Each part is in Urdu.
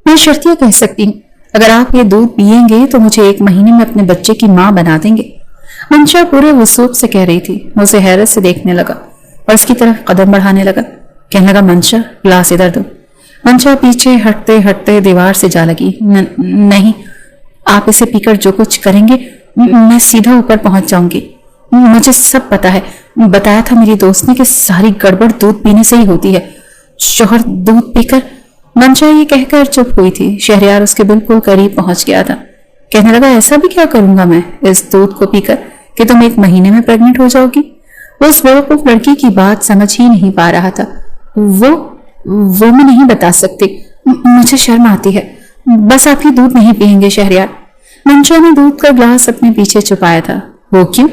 میں شرطیہ کہہ سکتی ہوں، اگر آپ یہ دودھ پیئیں گے تو مجھے 1 مہینے میں اپنے بچے کی ماں بنا دیں گے۔ منشا پورے وثوق سے کہہ رہی تھی۔ وہ اسے حیرت سے دیکھنے لگا اور اس کی طرف قدم بڑھانے لگا۔ کہنے لگا منشا گلاس ادھر دو۔ منشا پیچھے ہٹتے ہٹتے دیوار سے جا لگی۔ نہیں، آپ اسے پی کر جو کچھ کریں گے میں سیدھا اوپر پہنچ جاؤں گی۔ مجھے سب پتا ہے، بتایا تھا میری دوست نے کہ ساری گڑبڑ دودھ پینے سے ہی ہوتی ہے۔ شوہر دودھ پی کر… منشا یہ کہہ کر چپ ہوئی تھی۔ شہریار اس کے بالکل قریب پہنچ گیا تھا۔ کہنے لگا ایسا بھی کیا کروں گا میں اس دودھ کو پی کر کہ تم 1 مہینے میں پریگننٹ ہو جاؤ گی؟ وہ اس بیوقوف لڑکی کی بات سمجھ ہی نہیں پا رہا تھا۔ وہ میں نہیں بتا سکتی، مجھے شرم آتی ہے۔ بس آپ ہی دودھ نہیں پیئیں گے شہریار۔ منشا نے دودھ کا گلاس اپنے پیچھے چھپایا تھا۔ وہ کیوں؟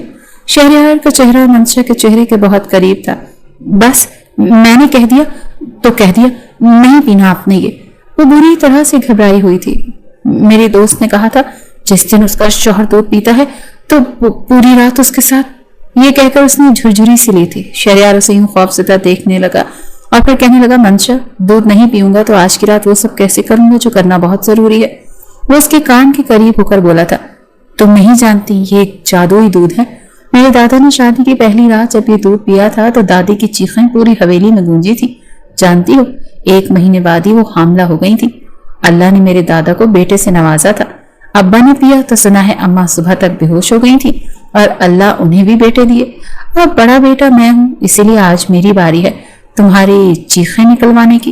شہریار کا چہرہ منشا کے چہرے کے بہت قریب تھا۔ بس میں نے کہہ دیا تو کہہ دیا، نہیں پینا آپ نے یہ۔ وہ بری طرح سے گھبرائی ہوئی تھی۔ میری دوست نے کہا تھا جس دن اس کا شوہر دودھ پیتا ہے تو پوری رات اس کے ساتھ… یہ کہہ کر اس نے جھرجھری سی لی تھی۔ شہریار اسے یوں خوفزدہ دیکھنے لگا اور پھر کہنے لگا منشا دودھ نہیں پیوں گا تو آج کی رات وہ سب کیسے کروں گا جو کرنا بہت ضروری ہے۔ وہ اس کے کان کے قریب ہو کر بولا تھا، تم نہیں جانتی یہ ایک جادوئی دودھ ہے۔ میرے دادا نے شادی کی پہلی رات جب یہ دودھ پیا تھا تو دادی کی چیخیں پوری حویلی میں گونجی تھی۔ جانتی ہو 1 مہینے بعد ہی وہ حاملہ ہو گئی تھی۔ اللہ نے میرے دادا کو بیٹے سے نوازا تھا۔ ابا نے پیا تو سنا ہے اماں صبح تک بے ہوش ہو گئی تھی اور اللہ انہیں بھی بیٹے دیے۔ اب بڑا بیٹا میں ہوں، اسی لیے آج میری باری ہے تمہاری چیخیں نکلوانے کی۔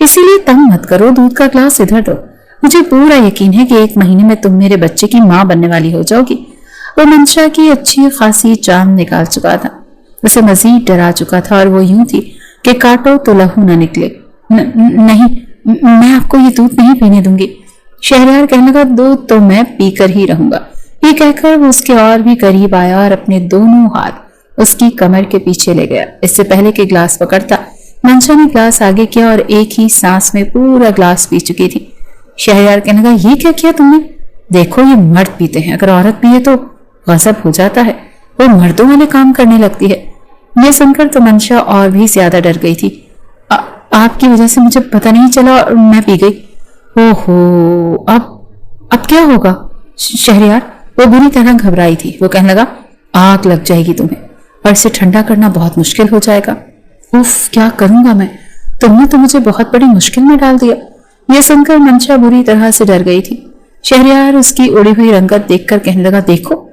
اسی لیے تنگ مت کرو، دودھ کا گلاس ادھر دو۔ مجھے پورا یقین ہے کہ 1 مہینے میں تم میرے بچے کی ماں بننے والی ہو جاؤ گی۔ وہ منشا کی اچھی خاصی جان نکال چکا تھا، اسے مزید ڈرا چکا تھا، اور وہ یوں تھی کہ کاٹو تو لہو نہ نکلے۔ نہیں، میں آپ کو یہ دودھ نہیں پینے دوں گی۔ شہریار کہنے لگا دودھ تو میں پی کر ہی رہوں گا۔ یہ کہہ کر وہ اس کے اور بھی قریب آیا اور اپنے دونوں ہاتھ اس کی کمر کے پیچھے لے گیا۔ اس سے پہلے کہ گلاس پکڑتا منشا نے گلاس آگے کیا اور ایک ہی سانس میں پورا گلاس پی چکی تھی۔ شہریار کہنے لگا یہ کیا کیا تم نے؟ دیکھو یہ مرد پیتے ہیں، اگر عورت پیے تو غضب ہو جاتا ہے، وہ مردوں والے کام کرنے لگتی ہے۔ یہ سن کر تو منشا اور بھی زیادہ ڈر گئی تھی۔ آپ کی وجہ سے مجھے پتہ نہیں چلا اور میں پی گئی۔ اوہو، اب کیا ہوگا؟ شہریار وہ بری طرح گھبرائی تھی۔ وہ کہنے لگا آگ لگ جائے گی تمہیں اور اسے ٹھنڈا کرنا بہت مشکل ہو جائے گا۔ اف، کیا کروں گا میں؟ تم نے تو مجھے بہت بڑی مشکل میں ڈال دیا۔ یہ سن کر منشا بری طرح سے ڈر گئی تھی۔ شہریار اس کی اڑی ہوئی رنگت دیکھ کر کہنے لگا دیکھو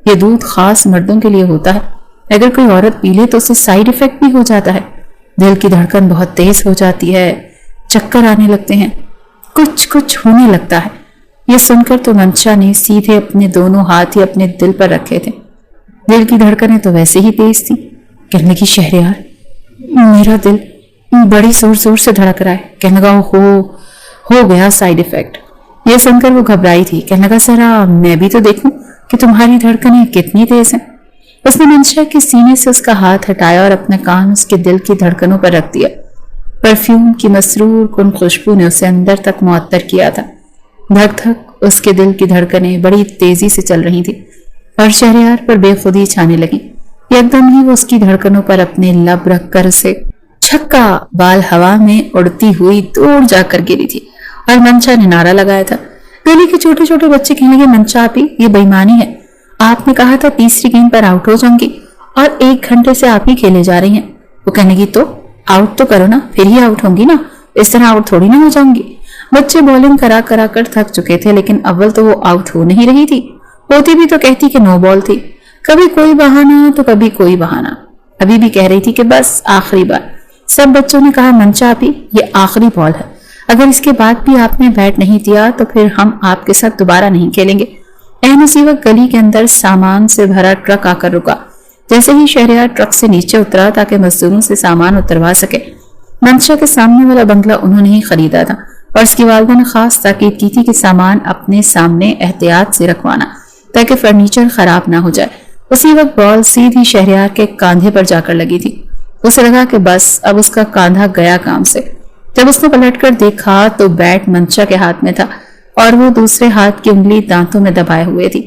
یہ دودھ خاص مردوں کے لیے ہوتا ہے، اگر کوئی عورت پی لے تو اسے سائیڈ ایفیکٹ بھی ہو جاتا ہے، دل کی دھڑکن بہت تیز ہو جاتی ہے، چکر آنے لگتے ہیں، کچھ ہونے لگتا ہے۔ یہ سن کر تو منشا نے سیدھے اپنے دونوں ہاتھ ہی اپنے دل پر رکھے تھے۔ دل کی دھڑکنیں تو ویسے ہی تیز تھی۔ کہنے لگی شہریار میرا دل بڑی زور زور سے دھڑک رہا ہے۔ کہنے لگا ہو گیا سائیڈ ایفیکٹ۔ یہ سن کر وہ گھبرائی تھی۔ کہنے لگا ذرا میں بھی تو دیکھوں کہ تمہاری دھڑکنیں کتنی تیز ہیں۔ اس نے منشا کے سینے سے اس کا ہاتھ ہٹایا اور اپنا کان اس کے دل کی دھڑکنوں پر رکھ دیا۔ پرفیوم کی مسرور کن خوشبو نے اسے اندر تک معطر کیا تھا۔ دھک دھک اس کے دل کی دھڑکنیں بڑی تیزی سے چل رہی تھی اور شہریار پر بے خودی چھانے لگی۔ یکدم ہی وہ اس کی دھڑکنوں پر اپنے لب رکھ کر اسے چھکا بال ہوا میں اڑتی ہوئی دور جا کر گری تھی اور منشا نے نعرہ لگایا تھا۔ گلی کے چھوٹے چھوٹے بچے کہنے لگے منشا آپ ہی یہ بےایمانی ہے، آپ نے کہا تھا تیسری گیند پر آؤٹ ہو جاؤں گی اور 1 گھنٹے سے آپ ہی کھیلے جا رہی ہیں۔ وہ کہنے لگی تو آؤٹ تو کرو نا، پھر ہی آؤٹ ہوں گی نا، اس طرح آؤٹ تھوڑی نہ ہو جاؤں گی۔ بچے بولنگ کرا کر تھک چکے تھے، لیکن اول تو وہ آؤٹ ہو نہیں رہی تھی، ہوتی بھی تو کہتی کہ نو بال تھی۔ کبھی کوئی بہانہ تو کبھی کوئی بہانہ۔ ابھی بھی کہہ رہی تھی کہ بس آخری بار۔ سب بچوں نے کہا منشا آپ ہی یہ آخری بال ہے، اگر اس کے بعد بھی آپ نے بیٹ نہیں دیا تو پھر ہم آپ کے ساتھ دوبارہ نہیں کھیلیں گے۔ اسی وقت گلی کے اندر سامان سے بھرا ٹرک آ کر رکا۔ جیسے ہی شہریار ٹرک سے نیچے اترا تاکہ مزدوروں سے سامان اتروا سکے، منشا کے سامنے والا بنگلہ انہوں نے ہی خریدا تھا اور اس کی والدہ نے خاص تاکید کی تھی کہ سامان اپنے سامنے احتیاط سے رکھوانا تاکہ فرنیچر خراب نہ ہو جائے۔ اسی وقت بال سیدھی شہریار کے کاندھے پر جا کر لگی تھی۔ اسے لگا کہ بس اب اس کا کاندھا گیا کام سے۔ جب اس نے پلٹ کر دیکھا تو بیٹ منشا کے ہاتھ میں تھا اور وہ دوسرے ہاتھ کی انگلی دانتوں میں دبائے ہوئے تھی،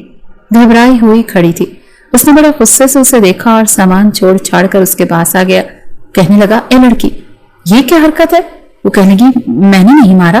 گھبرائی ہوئی کھڑی تھی۔ اس نے بڑے غصے سے اسے دیکھا اور سامان چھوڑ چھاڑ کر اس کے پاس آ گیا۔ کہنے لگا اے لڑکی یہ کیا حرکت ہے؟ وہ کہنے لگی میں نے نہیں مارا،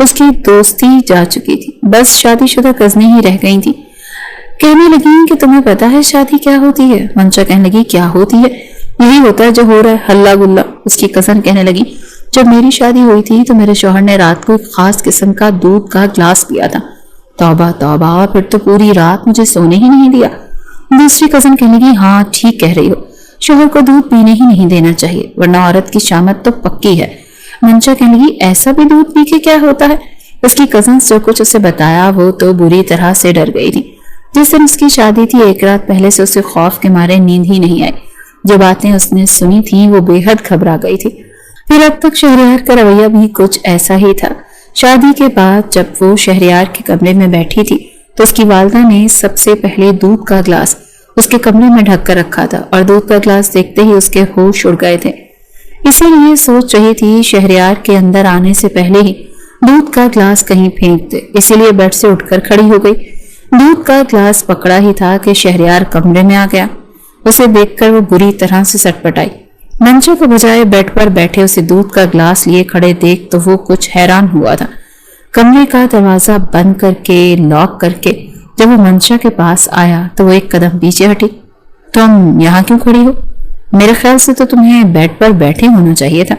اس کی دوستی جا چکی تھی، بس شادی شدہ کزنیں ہی رہ گئی تھی۔ کہنے لگی کہ تمہیں پتا ہے شادی کیا ہوتی ہے؟ منشا کہنے لگی کیا ہوتی ہے؟ یہی ہوتا ہے جو ہو رہا ہے، ہلا گلا۔ اس کی کزن کہنے لگی جب میری شادی ہوئی تھی تو میرے شوہر نے رات کو ایک خاص قسم کا دودھ کا گلاس پیا تھا۔ توبہ توبہ، پھر تو پوری رات مجھے سونے ہی نہیں دیا۔ دوسری کزن کہنے لگی ہاں ٹھیک کہہ رہی ہو، شوہر کو دودھ پینے ہی نہیں دینا چاہیے ورنہ عورت کی شامت تو پکی ہے۔ منشا کہنے لگی ایسا بھی دودھ پی کے کیا ہوتا ہے؟ اس کی کزنس جو کچھ اسے بتایا وہ تو بری طرح سے ڈر گئی تھی۔ جس دن اس کی شادی تھی ایک رات پہلے سے اسے خوف کے مارے نیند ہی نہیں آئی۔ جو باتیں اس نے سنی تھی وہ بے حد گھبرا گئی تھی۔ پھر اب تک شہریار کا رویہ بھی کچھ ایسا ہی تھا۔ شادی کے بعد جب وہ شہریار کے کمرے میں بیٹھی تھی تو اس کی والدہ نے سب سے پہلے دودھ کا گلاس اس کے کمرے میں ڈھک کر رکھا تھا اور دودھ کا گلاس دیکھتے ہی اس کے ہوش اڑ گئے تھے۔ اسی لیے سوچ رہی تھی شہریار کے اندر آنے سے پہلے ہی دودھ کا گلاس کہیں پھینک دے، اسی لیے بیڈ سے اٹھ کر کھڑی ہو گئی۔ دودھ کا گلاس پکڑا ہی تھا کہ شہریار کمرے میں آ گیا۔ اسے دیکھ کر وہ بری طرح سے سٹپٹائی۔ منشا کو بجائے بیڈ پر بیٹھے اسے دودھ کا گلاس لیے کھڑے دیکھ تو وہ کچھ حیران ہوا تھا۔ کمرے کا دروازہ بند کر کے لاک کر کے جب وہ منشا کے پاس آیا تو وہ ایک قدم پیچھے ہٹی۔ تم یہاں کیوں کھڑی ہو؟ میرے خیال سے تو تمہیں بیڈ پر بیٹھے ہونا چاہیے تھا۔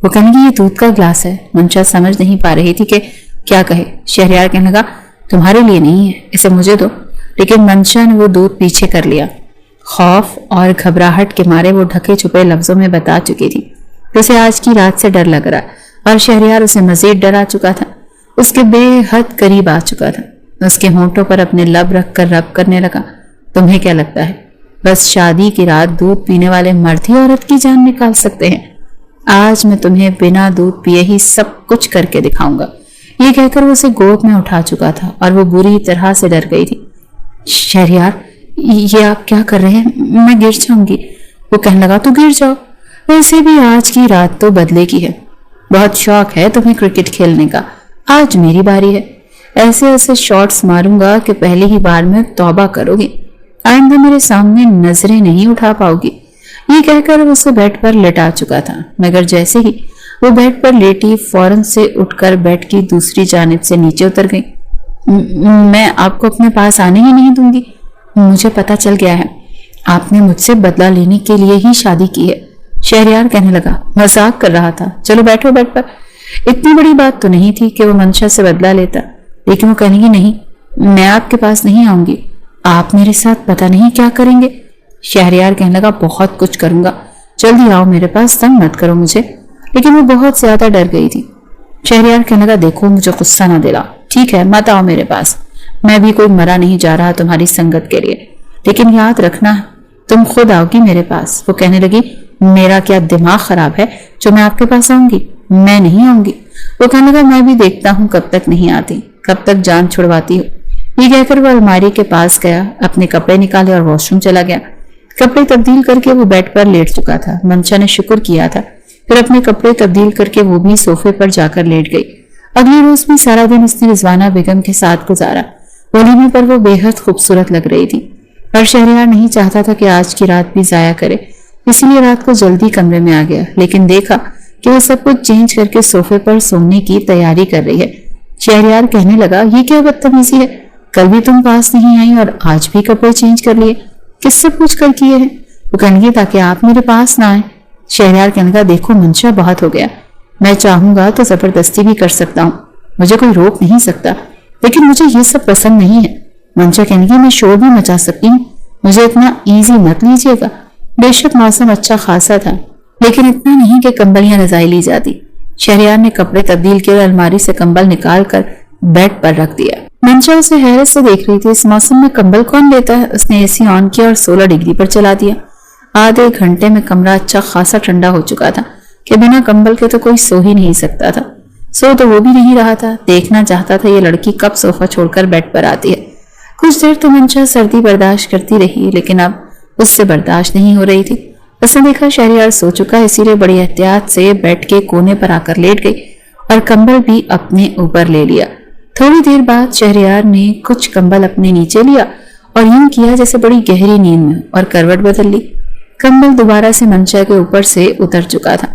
وہ کہنے لگی یہ دودھ کا گلاس ہے۔ منشا سمجھ نہیں پا رہی تھی کہ کیا کہے۔ شہریار کہنے لگا تمہارے لیے نہیں ہے، اسے مجھے دو۔ لیکن منشا نے وہ دودھ پیچھے کر لیا۔ خوف اور گھبراہٹ کے مارے وہ ڈھکے چھپے لفظوں میں بتا چکی تھی کہ اسے آج کی رات سے ڈر لگ رہا اور شہریار اسے مزید ڈرا چکا تھا، اس کے بے حد قریب آ چکا تھا۔ اس کے ہونٹوں پر اپنے لب رکھ کر رب کرنے لگا۔ تمہیں کیا لگتا ہے بس شادی کی رات دودھ پینے والے مرد ہی عورت کی جان نکال سکتے ہیں؟ آج میں تمہیں بنا دودھ پیے ہی سب کچھ کر کے دکھاؤں گا۔ یہ کہہ کر وہ اسے گود میں اٹھا چکا تھا اور وہ بری طرح سے ڈر گئی تھی۔ شہریار یہ آپ کیا کر رہے ہیں؟ میں گر جاؤں گی۔ وہ کہنے لگا تو گر جاؤ، ویسے بھی آج کی رات تو بدلے کی ہے۔ بہت شوق ہے تمہیں کرکٹ کھیلنے کا، آج میری باری ہے۔ ایسے ایسے شاٹس ماروں گا کہ پہلے ہی بار میں توبہ کرو گی، آئندہ میرے سامنے نظریں نہیں اٹھا پاؤ گی۔ یہ کہہ کر وہ اسے بیڈ پر لٹا چکا تھا، مگر جیسے ہی وہ بیڈ پر لیٹی فوراً سے اٹھ کر بیڈ کی دوسری جانب سے نیچے اتر گئی۔ میں آپ کو اپنے پاس آنے ہی نہیں دوں گی۔ مجھے پتا چل گیا ہے آپ نے مجھ سے بدلہ لینے کے لیے ہی شادی کی ہے۔ شہریار کہنے لگا مذاق کر رہا تھا، چلو بیٹھو بیڈ پر۔ اتنی بڑی بات تو نہیں تھی کہ وہ منشا سے بدلہ لیتا، لیکن وہ کہنے گی نہیں، میں آپ کے پاس نہیں آؤں گی، آپ میرے ساتھ پتا نہیں کیا کریں گے۔ شہریار کہنے لگا بہت کچھ کروں گا، جلدی آؤ میرے پاس، تنگ مت کرو مجھے۔ لیکن وہ بہت زیادہ ڈر گئی تھی۔ شہریار کہنے لگا دیکھو مجھے غصہ نہ دلا، ٹھیک ہے مت آؤ میرے پاس، میں بھی کوئی مرا نہیں جا رہا تمہاری سنگت کے لیے، لیکن یاد رکھنا تم خود آؤ گی میرے پاس۔ وہ کہنے لگی میرا کیا دماغ خراب ہے جو میں آپ کے پاس آؤں گی؟ میں نہیں آؤں گی۔ وہ کہنے لگا میں بھی دیکھتا ہوں کب تک نہیں آتی، کب تک جان چھڑواتی ہو۔ یہ کہہ کر وہ الماری کے پاس گیا، اپنے کپڑے نکالے اور واش روم چلا گیا۔ کپڑے تبدیل کر کے وہ بیڈ پر لیٹ چکا تھا۔ منشا نے شکر کیا تھا، پھر اپنے کپڑے تبدیل کر کے وہ بھی صوفے پر جا کر لیٹ گئی۔ اگلے روز بھی سارا دن اس نے رضوانہ بیگم کے ساتھ گزارا۔ ولیمے پر وہ بے حد خوبصورت لگ رہی تھی اور شہریار نہیں چاہتا تھا کہ آج کی رات بھی ضائع کرے، اسی لیے رات کو جلدی کمرے میں آ گیا، لیکن دیکھا کہ وہ سب کچھ چینج کر کے صوفے پر سونے کی تیاری کر رہی ہے۔ شہریار کہنے لگا یہ کیا بدتمیزی ہے، کل بھی تم پاس نہیں آئی اور آج بھی کپڑے چینج کر لیے، کس سے پوچھ کر کیے ہیں؟ وہ کہنے لگی تاکہ آپ میرے پاس نہ آئیں۔ شہریار کہنے لگا دیکھو منشا بہت ہو گیا، میں چاہوں گا تو زبردستی بھی کر سکتا ہوں، مجھے کوئی روک نہیں سکتا، لیکن مجھے یہ سب پسند نہیں ہے۔ منشا کہنے لگی میں شور بھی مچا سکتی ہوں، مجھے اتنا ایزی مت لیجیے گا۔ بے شک موسم اچھا خاصا تھا، لیکن اتنا نہیں کہ کمبلیاں رضائی لی جاتی۔ شہریار نے کپڑے تبدیل کیے اور الماری سے کمبل نکال کر بیڈ پر رکھ دیا۔ منشا اسے حیرت سے دیکھ رہی تھی، اس موسم میں کمبل کون لیتا ہے؟ اس نے اے سی آن کیا اور 16 ڈگری پر چلا دیا۔ آدھے گھنٹے میں کمرہ اچھا خاصا ٹھنڈا ہو چکا تھا کہ بنا کمبل کے تو کوئی سو ہی نہیں سکتا تھا۔ سو تو وہ بھی نہیں رہا تھا، دیکھنا چاہتا تھا یہ لڑکی کب صوفہ چھوڑ کر بیڈ پر آتی ہے۔ کچھ دیر تو منشا سردی برداشت کرتی رہی، لیکن اب اس سے برداشت نہیں ہو رہی تھی۔ اس نے دیکھا شہریار سو چکا، اسی لیے بڑی احتیاط سے بیڈ کے کونے پر آ کر لیٹ گئی اور کمبل بھی اپنے اوپر لے لیا۔ تھوڑی دیر بعد شہریار نے کچھ کمبل اپنے نیچے لیا اور یوں کیا جیسے بڑی گہری نیند میں، اور کروٹ بدل لی۔ کمبل دوبارہ سے منشا کے اوپر سے اتر چکا تھا۔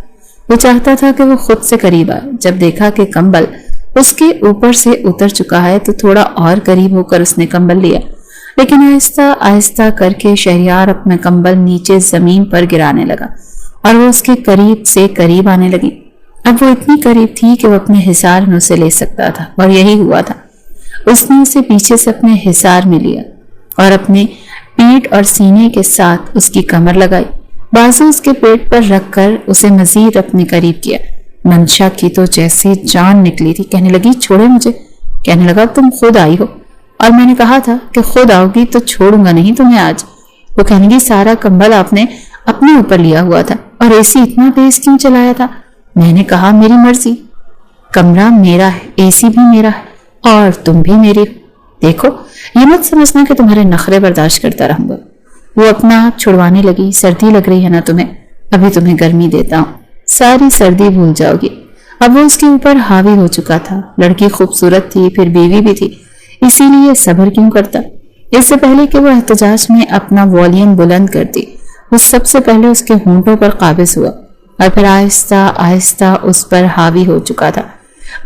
وہ چاہتا تھا کہ وہ خود سے قریب آئے۔ جب دیکھا کہ کمبل اس کے اوپر سے اتر چکا ہے تو تھوڑا اور قریب ہو کر اس نے کمبل لیا، لیکن آہستہ آہستہ کر کے شہریار اپنا کمبل نیچے زمین پر گرانے لگا اور وہ اس کے قریب سے قریب آنے لگی۔ اب وہ اتنی قریب تھی کہ وہ اپنے حصار میں اسے لے سکتا تھا، اور یہی ہوا تھا۔ اس نے اسے پیچھے سے اپنے حصار میں لیا اور اپنے پیٹھ اور سینے کے ساتھ اس کی کمر لگائی، بازو اس کے پیٹ پر رکھ کر اسے مزید اپنے قریب کیا۔ منشا کی تو جیسے جان نکلی تھی، کہنے لگی چھوڑے مجھے۔ کہنے لگا تم خود آئی ہو اور میں نے کہا تھا کہ خود آؤ گی تو چھوڑوں گا نہیں تمہیں آج۔ وہ کہنے لگی سارا کمبل آپ نے اپنے اوپر لیا ہوا تھا اور اے سی اتنا تیز کیوں چلایا تھا؟ میں نے کہا میری مرضی، کمرہ میرا ہے، اے سی بھی میرا ہے اور تم بھی میری۔ دیکھو یہ مت سمجھنا کہ تمہارے نخرے برداشت کرتا رہوں گا۔ وہ اپنا آپ چھڑوانے لگی۔ سردی لگ رہی ہے نا تمہیں؟ ابھی تمہیں گرمی دیتا ہوں، ساری سردی بھول جاؤ گی۔ اب وہ اس کے اوپر حاوی ہو چکا تھا۔ لڑکی خوبصورت تھی، پھر بیوی بھی تھی، اسی لیے صبر کیوں کرتا؟ اس سے پہلے کہ وہ احتجاج میں اپنا والیوم بلند کرتی، وہ سب سے پہلے اس کے ہونٹوں پر قابض ہوا اور پھر آہستہ آہستہ اس پر حاوی ہو چکا تھا،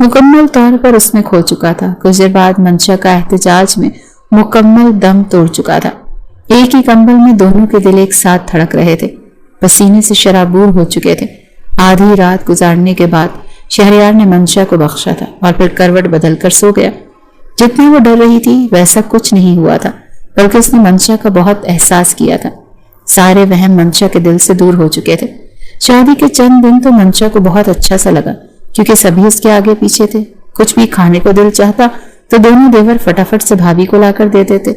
مکمل طور پر اس میں کھو چکا تھا۔ کچھ دیر بعد منشا کا احتجاج میں مکمل دم توڑ چکا تھا۔ ایک ہی کمبل میں دونوں کے دل ایک ساتھ دھڑک رہے تھے، پسینے سے شرابور ہو چکے تھے۔ آدھی رات گزارنے کے بعد شہریار نے منشا کو بخشا تھا اور پھر کروٹ بدل کر سو گیا۔ جتنا وہ ڈر رہی تھی ویسا کچھ نہیں ہوا تھا، بلکہ اس نے منشا کا بہت احساس کیا تھا۔ سارے وہم منشا کے دل سے دور ہو چکے تھے۔ شادی کے چند دن تو منشا کو بہت اچھا سا لگا، کیونکہ سبھی اس کے آگے پیچھے تھے۔ کچھ بھی کھانے کو دل چاہتا تو دونوں دیور فٹافٹ سے بھابھی کو لا کر دے دیتے،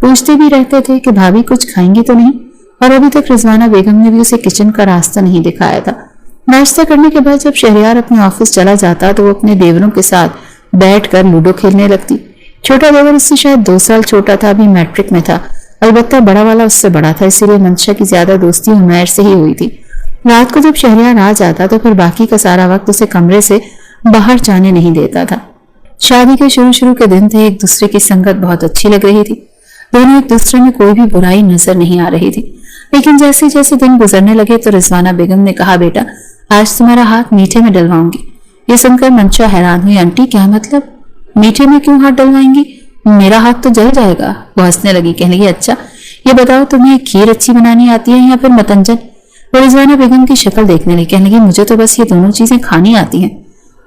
پوچھتے بھی رہتے تھے کہ بھابھی کچھ کھائیں گی تو نہیں، اور ابھی تک رضوانہ بیگم نے بھی اسے کچن کا راستہ نہیں دکھایا تھا۔ ناشتہ کرنے کے بعد جب شہریار اپنے آفس چلا جاتا تو وہ اپنے دیوروں کے ساتھ بیٹھ کر لوڈو کھیلنے لگتی۔ چھوٹا دیور اس سے شاید 2 سال چھوٹا تھا، ابھی میٹرک میں تھا، البتہ بڑا والا اس سے بڑا تھا، اسی لیے منشا کی زیادہ دوستی عمیر سے ہی ہوئی تھی۔ رات کو جب شہریار آ جاتا تو پھر باقی کا سارا وقت اسے کمرے سے باہر جانے نہیں دیتا تھا۔ شادی کے شروع کے دن تھے، ایک دوسرے کی سنگت بہت اچھی لگ رہی تھی، دونوں ایک دوسرے میں کوئی بھی برائی نظر نہیں آ رہی تھی۔ لیکن جیسے جیسے دن گزرنے لگے تو رضوانہ بیگم نے کہا بیٹا آج تمہارا ہاتھ میٹھے میں ڈلواؤں گی۔ یہ سن کر منشا حیران ہوئی، آنٹی کیا مطلب؟ میٹھے میں کیوں ہاتھ ڈلوائیں گی؟ میرا ہاتھ تو جل جائے گا۔ وہ ہنسنے لگی، کہنے لگی اچھا یہ بتاؤ تمہیں کھیر اچھی بنانی آتی ہے یا پھر متنجن؟ وہ رضوانہ بیگم کی شکل دیکھنے لگی، کہنے لگی مجھے تو بس یہ دونوں چیزیں کھانی آتی ہیں۔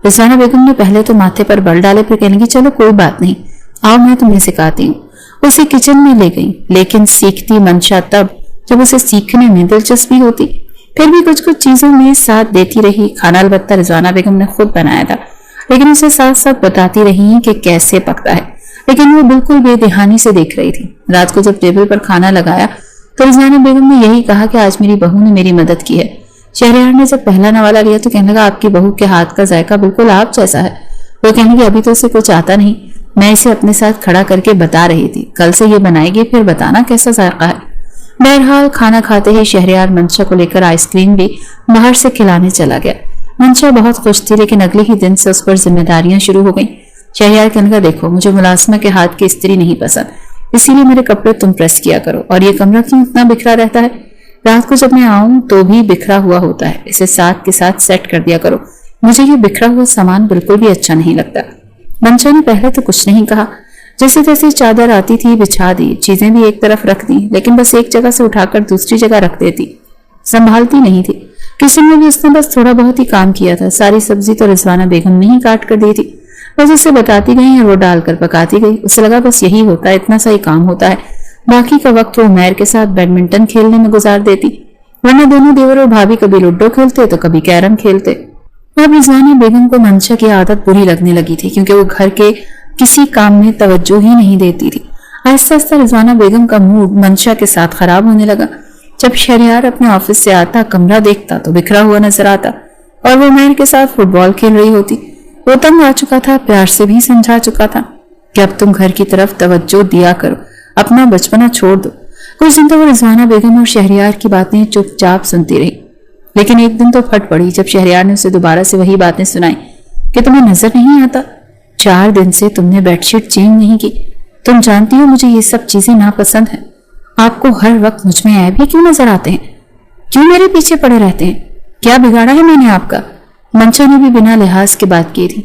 رضوانہ بیگم نے پہلے تو ماتھے پر بل ڈالے، پھر کہنے لگی چلو کوئی بات نہیں، آؤ میں تمہیں سکھاتی ہوں۔ اسے کچن میں لے گئی، لیکن سیکھتی منشا تب جب اسے سیکھنے میں دلچسپی ہوتی، پھر بھی کچھ چیزوں میں ساتھ دیتی رہی۔ کھانا البتہ رضوانہ بیگم نے خود بنایا تھا، لیکن اسے ساتھ ساتھ بتاتی رہی کہ کیسے پکتا ہے، لیکن وہ بالکل بے دہانی سے دیکھ رہی تھی۔ رات کو جب ٹیبل پر کھانا لگایا تو رضوانہ بیگم نے یہی کہا کہ آج میری بہو نے میری مدد کی ہے۔ شہریار نے جب پہلا نوالا لیا تو کہنے لگا آپ کی بہو کے ہاتھ کا ذائقہ بالکل آپ جیسا ہے۔ وہ کہنے لگی ابھی تو اسے کچھ آتا نہیں، میں اسے اپنے ساتھ کھڑا کر کے بتا رہی تھی، کل سے یہ بنائے گی پھر بتانا کیسا ذائقہ ہے۔ بہرحال کھانا کھاتے ہی شہریار منشا کو لے کر آئس کریم بھی باہر سے کھلانے چلا گیا۔ منشا بہت خوش تھی، لیکن اگلے ہی دن سے اس پر ذمہ داریاں شروع ہو گئیں۔ شہریار کہنے لگا دیکھو مجھے ملازمہ کے ہاتھ کی استری نہیں پسند، اسی لیے میرے کپڑے تم پریس کیا کرو، اور یہ کمرہ کیوں اتنا بکھرا رہتا ہے؟ رات کو جب میں آؤں تو بھی بکھرا ہوا ہوتا ہے، اسے ساتھ کے ساتھ سیٹ کر دیا کرو، مجھے یہ بکھرا ہوا سامان بالکل بھی اچھا نہیں لگتا۔ منشا نے پہلے تو کچھ نہیں کہا، جیسے تیسے چادر آتی تھی بچھا دی، چیزیں بھی ایک طرف رکھ دی، لیکن بس ایک جگہ سے اٹھا کر دوسری جگہ رکھ دیتی، سنبھالتی نہیں تھی۔ کچن میں بھی اس نے بس تھوڑا بہت ہی کام کیا تھا، ساری سبزی تو رضوانہ بیگم نے ہی کاٹ کر دی تھی، بس اسے بتاتی گئی اور وہ ڈال کر پکاتی گئی۔ اسے لگا بس یہی ہوتا ہے، اتنا سا ہی کام ہوتا ہے، باقی کا وقت وہ عمیر کے ساتھ بیڈمنٹن کھیلنے میں گزار دیتی، ورنہ دونوں دیور اور بھابھی کبھی لوڈو کھیلتے تو کبھی کیرم کھیلتے۔ اب رضوانہ بیگم کو منشا کی عادت بری لگنے لگی تھی، کیونکہ وہ گھر کے کسی کام میں توجہ ہی نہیں دیتی تھی۔ آہستہ آہستہ رضوانہ بیگم کا موڈ منشا کے ساتھ خراب ہونے لگا۔ جب شہریار اپنے آفس سے آتا، کمرہ دیکھتا تو بکھرا ہوا نظر آتا، اور وہ عمیر کے ساتھ فٹ بال کھیل رہی ہوتی۔ وہ تنگ آ چکا تھا، پیار سے بھی سمجھا چکا تھا کہ اب تم گھر کی طرف توجہ دیا کرو، اپنا بچپنا چھوڑ دو۔ کچھ دن تو وہ رضوانہ بیگم اور شہریار کی باتیں چپ چاپ سنتی رہی، لیکن ایک دن تو پھٹ پڑی جب شہریار نے اسے دوبارہ سے وہی باتیں سنائیں کہ تمہیں نظر نہیں آتا، 4 دن سے تم نے بیڈ شیٹ چینج نہیں کی، تم جانتی ہو مجھے یہ سب چیزیں ناپسند ہیں، آپ کو ہر وقت مجھ میں عیب ہی کیوں نظر آتے ہیں؟ کیوں میرے پیچھے پڑے رہتے ہیں؟ کیا بگاڑا ہے میں نے آپ کا؟ منشا نے بھی بنا لحاظ کے بات کی تھی۔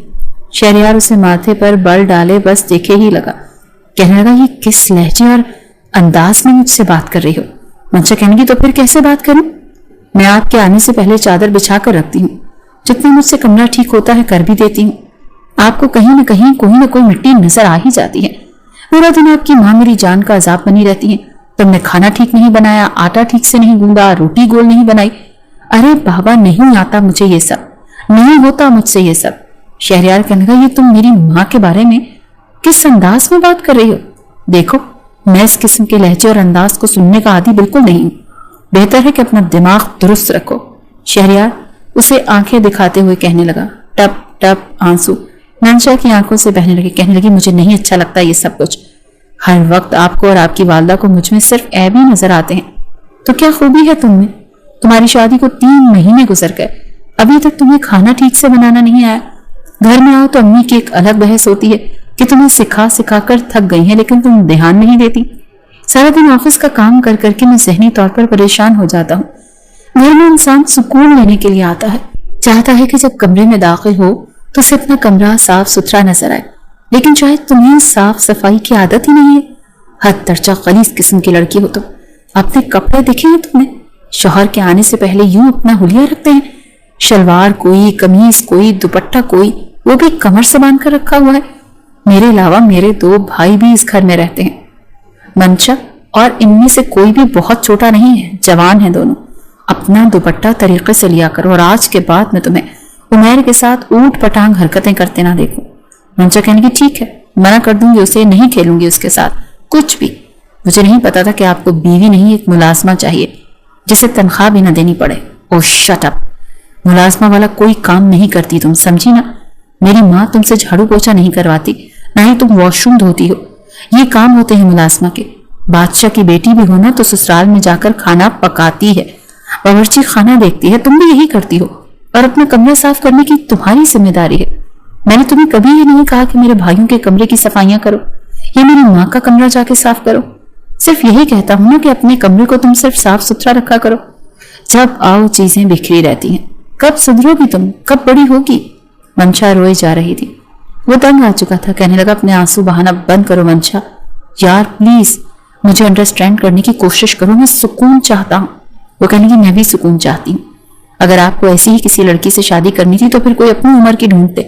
شہریار اسے ماتھے پر بل ڈالے بس دیکھے ہی لگا. کہنے لگا یہ کس لہجے اور انداز میں مجھ سے بات کر رہی ہو؟ منشا کہنے لگی تو پھر کیسے بات کروں؟ میں آپ کے آنے سے پہلے چادر بچھا کر رکھتی ہوں. جتنا مجھ سے کمرہ ٹھیک ہوتا ہے کر بھی دیتی ہوں. آپ کو کہیں نہ کہیں کوئی نہ کوئی مٹی نظر آ ہی جاتی ہے. پورا دن آپ کی ماں میری جان کا عذاب بنی رہتی ہے. تم نے کھانا ٹھیک نہیں بنایا, آٹا ٹھیک سے نہیں گوندا, روٹی گول نہیں بنائی. ارے بابا نہیں آتا مجھے یہ سب, نہیں ہوتا مجھ سے یہ سب. شہریار کہنے لگا یہ تم میری ماں کے بارے میں کس انداز میں بات کر رہی ہو؟ دیکھو میں اس قسم کے لہجے اور انداز کو سننے کا عادی بالکل نہیں ہوں. بہتر ہے کہ اپنا دماغ درست رکھو. شہریار اسے آنکھیں دکھاتے ہوئے کہنے لگا. ٹپ ٹپ آنسو منشا کی آنکھوں سے بہنے لگے. کہنے لگی مجھے نہیں اچھا لگتا یہ سب کچھ. ہر وقت آپ کو اور آپ کی والدہ کو مجھ میں صرف عیب ہی نظر آتے ہیں. تو کیا خوبی ہے تم میں؟ تمہاری شادی کو 3 مہینے گزر گئے, ابھی تک تمہیں کھانا ٹھیک سے بنانا نہیں آیا. گھر میں آؤ تو امی کی ایک الگ بحث ہوتی ہے کہ تمہیں سکھا سکھا کر تھک گئی ہیں لیکن تم دھیان نہیں دیتی. سارا دن آفس کا کام کر کر کے میں ذہنی طور پر پریشان ہو جاتا ہوں. گھر میں انسان سکون لینے کے لیے آتا ہے, چاہتا ہے کہ جب کمرے میں داخل ہو تو اسے اپنا کمرہ صاف ستھرا نظر آئے. لیکن شاید تمہیں صاف صفائی کی عادت ہی نہیں ہے. حد درجہ غلیظ قسم کی لڑکی ہو تم. اپنے کپڑے دیکھے ہیں تم نے؟ شوہر کے آنے سے پہلے یوں اپنا حلیہ رکھتے ہیں. شلوار کوئی, قمیض کوئی, دوپٹہ کوئی, وہ بھی کمر سے باندھ کر رکھا ہوا ہے. میرے علاوہ میرے 2 بھائی بھی اس گھر میں رہتے ہیں منشا, اور ان میں سے کوئی بھی بہت چھوٹا نہیں ہے, جوان ہیں دونوں. اپنا دوپٹہ طریقے سے لیا کرو اور آج کے بعد میں تمہیں عمیر کے ساتھ اوٹ پٹانگ حرکتیں کرتے نہ دیکھوں. منشا کہنے کی ٹھیک ہے, منع کر دوں گی اسے, نہیں کھیلوں گی اس کے ساتھ کچھ بھی. مجھے نہیں پتا تھا کہ آپ کو بیوی نہیں ایک ملازمہ چاہیے جسے تنخواہ بھی نہ دینی پڑے. او شٹ اپ, ملازمہ والا کوئی کام نہیں کرتی تم, سمجھی نا؟ میری ماں تم سے جھاڑو پوچھا نہیں کرواتی, نہ ہی تم واش روم دھوتی ہو. یہ کام ہوتے ہیں ملازمہ کے. بادشاہ کی بیٹی بھی ہونا تو سسرال میں جا کر کھانا پکاتی ہے, باورچی خانہ دیکھتی ہے. تم بھی یہی کرتی ہو, اور اپنا کمرہ صاف کرنے کی تمہاری ذمہ داری ہے. میں نے تمہیں کبھی یہ نہیں کہا کہ میرے بھائیوں کے کمرے کی صفائیاں کرو یا میری ماں کا کمرہ جا کے صاف کرو. صرف یہی کہتا ہوں نا کہ اپنے کمرے کو تم صرف صاف ستھرا رکھا کرو. جب آؤ چیزیں بکھری رہتی ہیں. کب سدھرو گی تم, کب بڑی ہوگی؟ منشا روئے جا رہی تھی. وہ تنگ آ چکا تھا. کہنے لگا اپنے آنسو بہانا بند کرو منشا. یار پلیز مجھے انڈرسٹینڈ کرنے کی کوشش کرو, میں سکون چاہتا ہوں. وہ کہنے کی میں بھی سکون چاہتی ہوں. اگر آپ کو ایسی ہی کسی لڑکی سے شادی کرنی تھی تو پھر کوئی اپنی عمر کی ڈھونڈتے.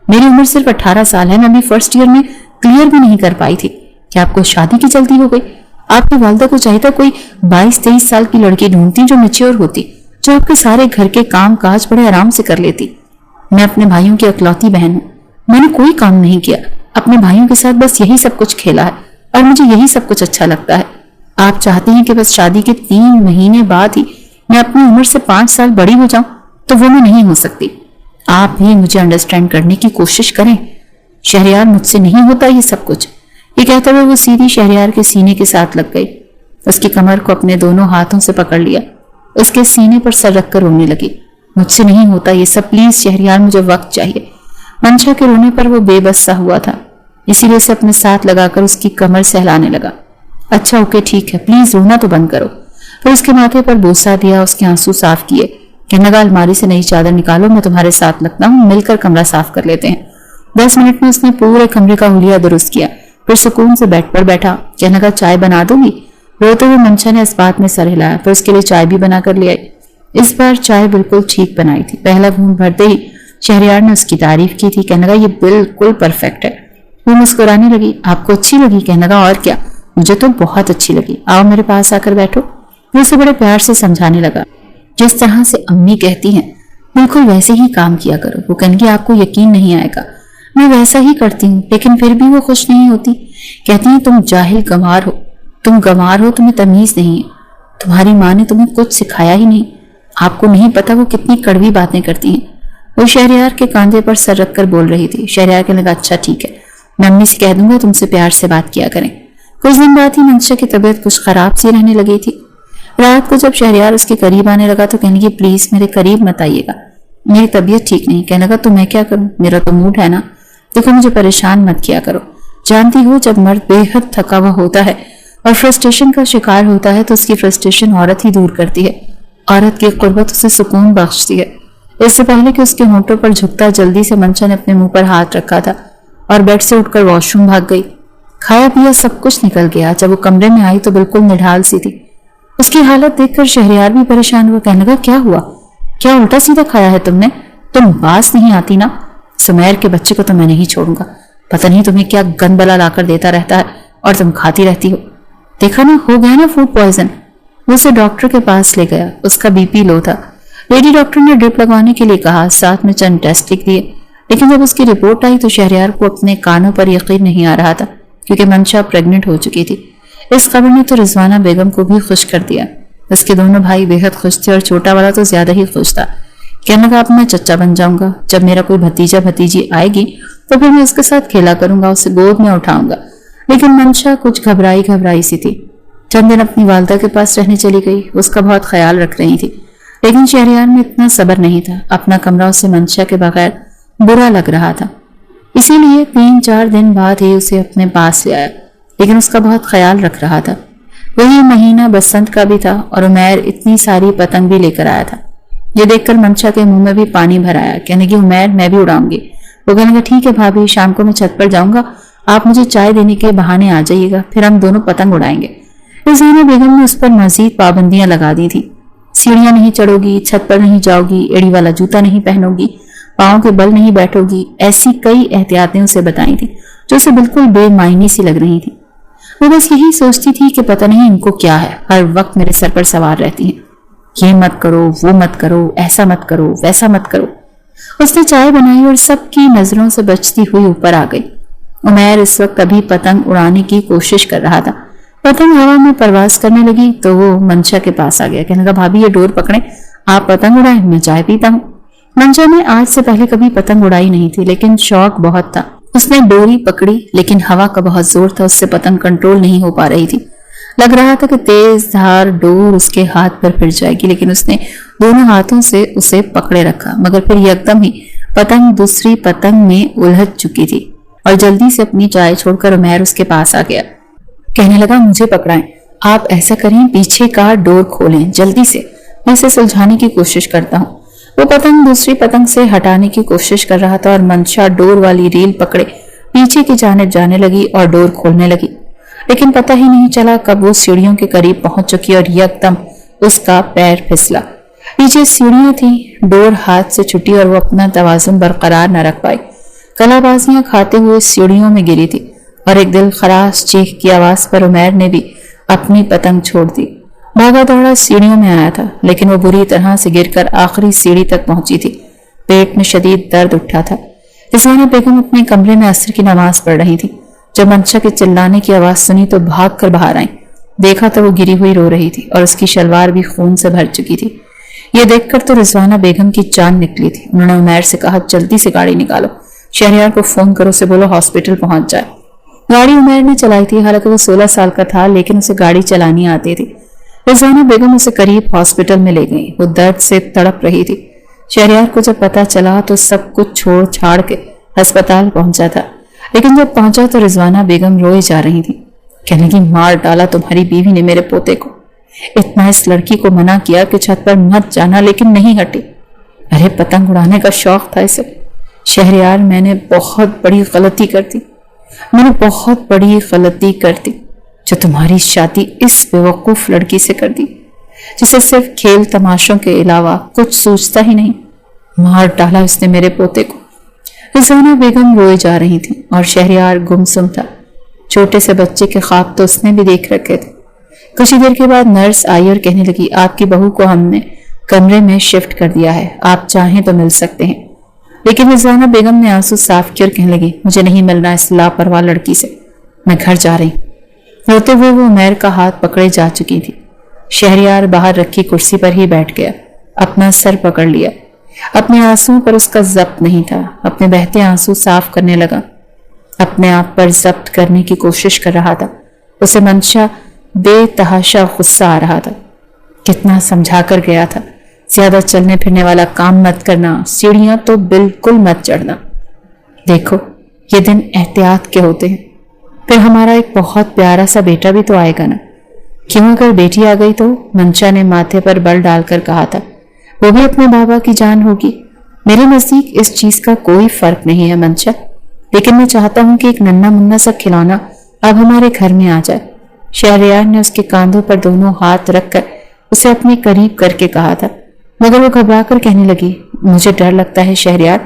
میری عمر صرف 18 سال ہے. میں بھی فرسٹ ایئر میں کلیئر بھی نہیں کر پائی تھی کہ آپ کو شادی کی جلدی ہو گئی. آپ کی والدہ کو چاہیے تھا کوئی 22-23 سال کی لڑکی ڈھونڈتی جو میچور ہوتی, جو آپ کے سارے گھر کے کام کاج بڑے آرام سے کر لیتی. میں اپنے بھائیوں کی اکلوتی بہن ہوں. میں نے کوئی کام نہیں کیا, اپنے بھائیوں کے ساتھ بس یہی سب کچھ کھیلا ہے, اور مجھے یہی سب کچھ اچھا لگتا ہے. آپ چاہتے ہیں کہ بس شادی کے 3 مہینے بعد ہی میں اپنی عمر سے 5 سال بڑی ہو جاؤں, تو وہ میں نہیں ہو سکتی. آپ بھی مجھے انڈرسٹینڈ کرنے کی کوشش کریں. شہریار مجھ سے نہیں ہوتا یہ سب کچھ. یہ کہتے ہوئے وہ سیدھی شہریار کے سینے کے ساتھ لگ گئی. اس کی کمر کو اپنے دونوں ہاتھوں سے پکڑ لیا, اس کے سینے پر سر رکھ کر رونے لگی. مجھ سے نہیں ہوتا یہ سب, پلیز شہریار مجھے وقت چاہیے. منشا کے رونے پر وہ بے بس سا ہوا تھا, اسی لیے اسے اپنے ساتھ لگا کر اس کی کمر سہلانے لگا. اچھا اوکے ٹھیک ہے, پلیز رونا تو بند کرو. پھر اس کے ماتھے پر بوسہ دیا, اس کے آنسو صاف کیے. کہنے لگا الماری سے نئی چادر نکالو, میں تمہارے ساتھ لگتا ہوں, مل کر کمرہ صاف کر لیتے ہیں. 10 منٹ میں اس نے پورے کمرے کا حلیہ درست کیا. پھر سکون سے بیڈ پر بیٹھا. کہنے لگا چائے بنا دوں گی؟ روتے ہوئے منشا نے اس بات میں سر ہلایا. پھر اس کے لیے چائے بھی بنا کر لے آئی. اس بار چائے بالکل ٹھیک بنائی تھی. پہلا گھونٹ بھرتے ہی شہریار نے اس کی تعریف کی تھی. کہنے لگا یہ بالکل پرفیکٹ ہے. وہ مسکرانے لگی. آپ کو اچھی لگی؟ کہنے لگا اور کیا, مجھے تو بہت اچھی لگی. آؤ میرے پاس آ کر بیٹھو. وہ اسے بڑے پیار سے سمجھانے لگا. جس طرح سے امی کہتی ہیں بالکل ویسے ہی کام کیا کرو. وہ کہنے لگی آپ کو یقین نہیں آئے گا, میں ویسا ہی کرتی ہوں. لیکن پھر بھی وہ خوش نہیں ہوتی. کہتی ہیں تم جاہل گنوار ہو, تم گنوار ہو, تمہیں تمیز نہیں ہے. تمہاری ماں نے تمہیں کچھ سکھایا ہی نہیں. آپ کو نہیں پتا وہ کتنی کڑوی باتیں کرتی ہیں. وہ شہریار کے کاندھے پر سر رکھ کر بول رہی تھی. شہریار کہنے لگا اچھا ٹھیک ہے, میں امی سے کہہ دوں گا تم سے پیار سے بات کیا کریں. کچھ دن بعد ہی منشا کی طبیعت کچھ خراب سی رہنے لگی تھی. رات کو جب شہریار اس کے قریب آنے لگا تو کہنے لگی پلیز میرے قریب مت آئیے گا, میری طبیعت ٹھیک نہیں. کہنے لگا تو میں کیا کروں, میرا تو موڈ ہے نا. دیکھو مجھے پریشان مت کیا کرو. جانتی ہو جب مرد بے حد تھکا ہوا ہوتا ہے اور فرسٹریشن کا شکار ہوتا ہے تو اس کی فرسٹریشن عورت ہی دور کرتی ہے. عورت کی قربت اسے سکون بخشتی ہے. اس سے پہلے کہ اس کے ہونٹوں پر جھکتا جلدی سے منشا نے اپنے منہ پر ہاتھ رکھا تھا اور بیڈ سے اٹھ کر واش روم بھاگ گئی۔ کھایا پیا سب کچھ نکل گیا۔ جب وہ کمرے میں آئی تو بالکل نڈھال سی تھی۔ اس کی حالت دیکھ کر شہریار بھی پریشان ہوا، کہنے لگا کیا ہوا؟ کیا الٹا سیدھا کھایا ہے تم نے؟ تم باس نہیں آتی نا؟ سمیر کے بچے کو تو میں نہیں چھوڑوں گا، پتہ نہیں تمہیں کیا گند بلا لا کر دیتا رہتا ہے اور تم کھاتی رہتی ہو۔ دیکھا نا، ہو گیا نا فوڈ پوائزن۔ وہ اسے ڈاکٹر کے پاس لے گیا، اس کا بی پی لو تھا۔ لیڈی ڈاکٹر نے ڈرپ لگوانے کے لیے کہا، ساتھ میں چند ٹیسٹ لکھ دیے، لیکن جب اس کی رپورٹ آئی تو شہریار کو اپنے کانوں پر یقین نہیں آ رہا تھا، کیونکہ منشا پریگننٹ ہو چکی تھی۔ اس خبر نے تو رضوانہ بیگم کو بھی خوش کر دیا۔ اس کے دونوں بھائی بے حد خوش تھے اور چھوٹا والا تو زیادہ ہی خوش تھا۔ کہنے لگا اب میں چچا بن جاؤں گا، جب میرا کوئی بھتیجا بھتیجی آئے گی تو پھر میں اس کے ساتھ کھیلا کروں گا، اسے گود میں اٹھاؤں گا۔ لیکن منشا کچھ گھبرائی سی تھی۔ چند دن اپنی والدہ کے پاس رہنے چلی گئی، اس کا بہت خیال رکھ رہی تھی، لیکن شہریار میں اتنا صبر نہیں تھا۔ اپنا کمرہ اسے منشا کے بغیر برا لگ رہا تھا، اسی لیے 3-4 دن بعد ہی اسے اپنے پاس لے آیا، لیکن اس کا بہت خیال رکھ رہا تھا۔ وہی مہینہ بسنت کا بھی تھا اور عمیر اتنی ساری پتنگ بھی لے کر آیا تھا۔ یہ دیکھ کر منشا کے منہ میں بھی پانی بھر آیا، کہنے لگی عمیر میں بھی اڑاؤں گی۔ وہ کہنے لگا ٹھیک ہے بھابھی، شام کو میں چھت پر جاؤں گا، آپ مجھے چائے دینے کے بہانے آ جائیے گا، پھر ہم دونوں پتنگ اڑائیں گے۔ رضوانہ بیگم نے اس پر مزید پابندیاں لگا دی تھی۔ سیڑھیاں نہیں چڑھو گی، چھت پر نہیں جاؤ گی، ایڑی والا جوتا نہیں پہنو گی، پاؤں کے بل نہیں بیٹھو گی، ایسی کئی احتیاطیں اسے بتائی تھی جو اسے بالکل بے معنی سی لگ رہی تھی۔ وہ بس یہی سوچتی تھی کہ پتہ نہیں ان کو کیا ہے، ہر وقت میرے سر پر سوار رہتی ہیں، یہ مت کرو، وہ مت کرو، ایسا مت کرو، ویسا مت کرو۔ اس نے چائے بنائی اور سب کی نظروں سے بچتی ہوئی اوپر آ گئی۔ عمیر اس وقت ابھی پتنگ اڑانے کی کوشش کر رہا تھا۔ پتنگ ہوا میں پرواز کرنے لگی تو وہ منشا کے پاس آ گیا، کہنے لگا بھابھی یہ ڈور پکڑیں، آپ پتنگ اڑائیں، میں چائے پیتا ہوں۔ منشا نے آج سے پہلے کبھی پتنگ اڑائی نہیں تھی، لیکن شوق بہت تھا۔ اس نے ڈوری پکڑی، لیکن ہوا کا بہت زور تھا، اس سے پتنگ کنٹرول نہیں ہو پا رہی تھی۔ لگ رہا تھا کہ تیز دھار ڈور اس کے ہاتھ پر پھر جائے گی، لیکن اس نے دونوں ہاتھوں سے اسے پکڑے رکھا، مگر پھر یکدم ہی پتنگ دوسری پتنگ میں الجھ چکی تھی اور جلدی سے اپنی چائے چھوڑ کر عمیر اس کے پاس آ گیا، کہنے لگا مجھے پکڑائیں، آپ ایسا کریں پیچھے کا ڈور کھولیں جلدی سے، میں اسے سلجھانے کی کوشش کرتا ہوں۔ وہ پتنگ دوسری پتنگ سے ہٹانے کی کوشش کر رہا تھا اور منشا ڈور والی ریل پکڑے پیچھے کی جانب جانے لگی اور ڈور کھولنے لگی، لیکن پتہ ہی نہیں چلا کب وہ سیڑھیوں کے قریب پہنچ چکی اور یکدم اس کا پیر پھسلا۔ پیچھے سیڑھیاں تھیں، ڈور ہاتھ سے چھٹی اور وہ اپنا توازن برقرار نہ رکھ پائی، کلا بازیاں کھاتے ہوئے سیڑھیوں میں گری تھی اور ایک دل خراش چیخ کی آواز پر عمیر نے بھی اپنی پتنگ چھوڑ دی۔ بھاگا دوڑا سیڑھیوں میں آیا تھا، لیکن وہ بری طرح سے گر کر آخری سیڑھی تک پہنچی تھی۔ پیٹ میں شدید درد اٹھا تھا۔ رضوانہ بیگم اپنے کمرے میں عصر کی نماز پڑھ رہی تھی۔ جب منشا کے چلانے کی آواز سنی تو بھاگ کر باہر آئیں۔ دیکھا تو وہ گری ہوئی رو رہی تھی اور اس کی شلوار بھی خون سے بھر چکی تھی۔ یہ دیکھ کر تو رضوانہ بیگم کی جان نکلی تھی۔ انہوں نے عمیر سے کہا جلدی سے گاڑی نکالو، شہریار کو فون کرو، اسے بولو ہاسپٹل پہنچ جائے۔ گاڑی عمیر نے چلائی تھی، حالانکہ وہ 16 سال کا تھا، لیکن اسے گاڑی چلانی آتی تھی۔ رضوانہ بیگم اسے قریب ہاسپٹل میں لے گئی، وہ درد سے تڑپ رہی تھی۔ شہریار کو جب پتا چلا تو سب کچھ چھوڑ چھاڑ کے ہسپتال پہنچا تھا، لیکن جب پہنچا تو رضوانہ بیگم روئے جا رہی تھی، کہنے کی مار ڈالا تمہاری بیوی نے میرے پوتے کو، اتنا اس لڑکی کو منع کیا کہ چھت پر مت جانا، لیکن نہیں ہٹی۔ ارے پتنگ اڑانے کا شوق تھا اسے۔ شہریار میں نے بہت بڑی غلطی کر دی جو تمہاری شادی اس بیوقوف لڑکی سے کر دی، جسے صرف کھیل تماشوں کے علاوہ کچھ سوچتا ہی نہیں۔ مار ڈالا اس نے میرے پوتے کو۔ رضوانہ بیگم روئے جا رہی تھی اور شہریار گمسم تھا۔ چھوٹے سے بچے کے خواب تو اس نے بھی دیکھ رکھے تھے۔ کچھ دیر کے بعد نرس آئی اور کہنے لگی آپ کی بہو کو ہم نے کمرے میں شفٹ کر دیا ہے، آپ چاہیں تو مل سکتے ہیں۔ لیکن رضوانہ بیگم نے آنسو صاف کیے اور کہنے لگی مجھے نہیں ملنا اس لاپرواہ لڑکی سے، میں گھر جا رہی ہوں۔ روتے ہوئے وہ عمیر کا ہاتھ پکڑے جا چکی تھی۔ شہریار باہر رکھی کرسی پر ہی بیٹھ گیا، اپنا سر پکڑ لیا۔ اپنے آنسو پر اس کا ضبط نہیں تھا، اپنے بہتے آنسو صاف کرنے لگا، اپنے آپ پر ضبط کرنے کی کوشش کر رہا تھا۔ اسے منشا بے تحاشا غصہ آ رہا تھا۔ کتنا سمجھا کر گیا تھا، زیادہ چلنے پھرنے والا کام مت کرنا، سیڑھیاں تو بالکل مت چڑھنا۔ دیکھو یہ دن احتیاط کے ہوتے ہیں، پھر ہمارا ایک بہت پیارا سا بیٹا بھی تو آئے گا نا۔ کیوں اگر بیٹی آ گئی تو؟ منشا نے ماتھے پر بل ڈال کر کہا تھا۔ وہ بھی اپنے بابا کی جان ہوگی، میرے نزدیک اس چیز کا کوئی فرق نہیں ہے منشا، لیکن میں چاہتا ہوں کہ ایک ننھا منھا سا کھلونا اب ہمارے گھر میں آ جائے۔ شہریار نے اس کے کاندھوں پر دونوں ہاتھ رکھ کر اسے اپنے قریب کر کے کہا تھا، مگر وہ گھبرا کر کہنے لگی، مجھے ڈر لگتا ہے شہریار،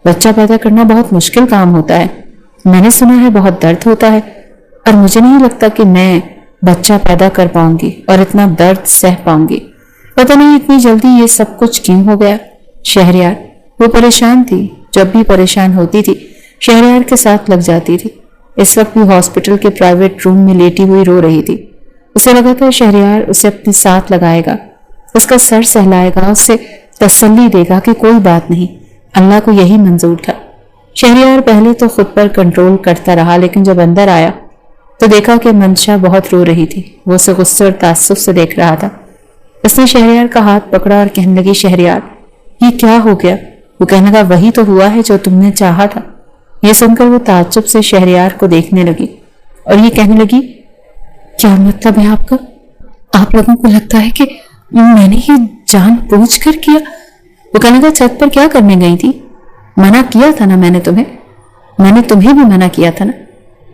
بچہ پیدا کرنا بہت مشکل کام ہوتا ہے، میں نے سنا ہے بہت درد ہوتا ہے، اور مجھے نہیں لگتا کہ میں بچہ پیدا کر پاؤں گی اور اتنا درد سہ پاؤں گی۔ پتہ نہیں اتنی جلدی یہ سب کچھ کیوں ہو گیا۔ شہریار، وہ پریشان تھی، جب بھی پریشان ہوتی تھی شہریار کے ساتھ لگ جاتی تھی۔ اس وقت بھی ہاسپٹل کے پرائیویٹ روم میں لیٹی ہوئی رو رہی تھی۔ اسے لگا تھا شہریار اسے اپنے ساتھ لگائے گا، اس کا سر سہلائے گا، اسے تسلی دے گا کہ کوئی بات نہیں، اللہ کو یہی منظور تھا۔ شہریار پہلے تو خود پر کنٹرول کرتا رہا، لیکن جب اندر آیا تو دیکھا کہ منشا بہت رو رہی تھی۔ وہ اسے غصے اور تعصب سے دیکھ رہا تھا۔ اس نے شہریار کا ہاتھ پکڑا اور کہنے لگی، شہریار یہ کیا ہو گیا؟ وہ کہنے لگا، وہی تو ہوا ہے جو تم نے چاہا تھا۔ یہ سن کر وہ تعجب سے شہریار کو دیکھنے لگی اور یہ کہنے لگی، کیا مطلب ہے آپ کا؟ آپ لوگوں کو لگتا ہے کہ میں نے یہ جان بوجھ کر کیا؟ وہ کہنے لگا، چھت پر کیا کرنے گئی تھی؟ منع کیا تھا نا میں نے تمہیں بھی منع کیا تھا نا۔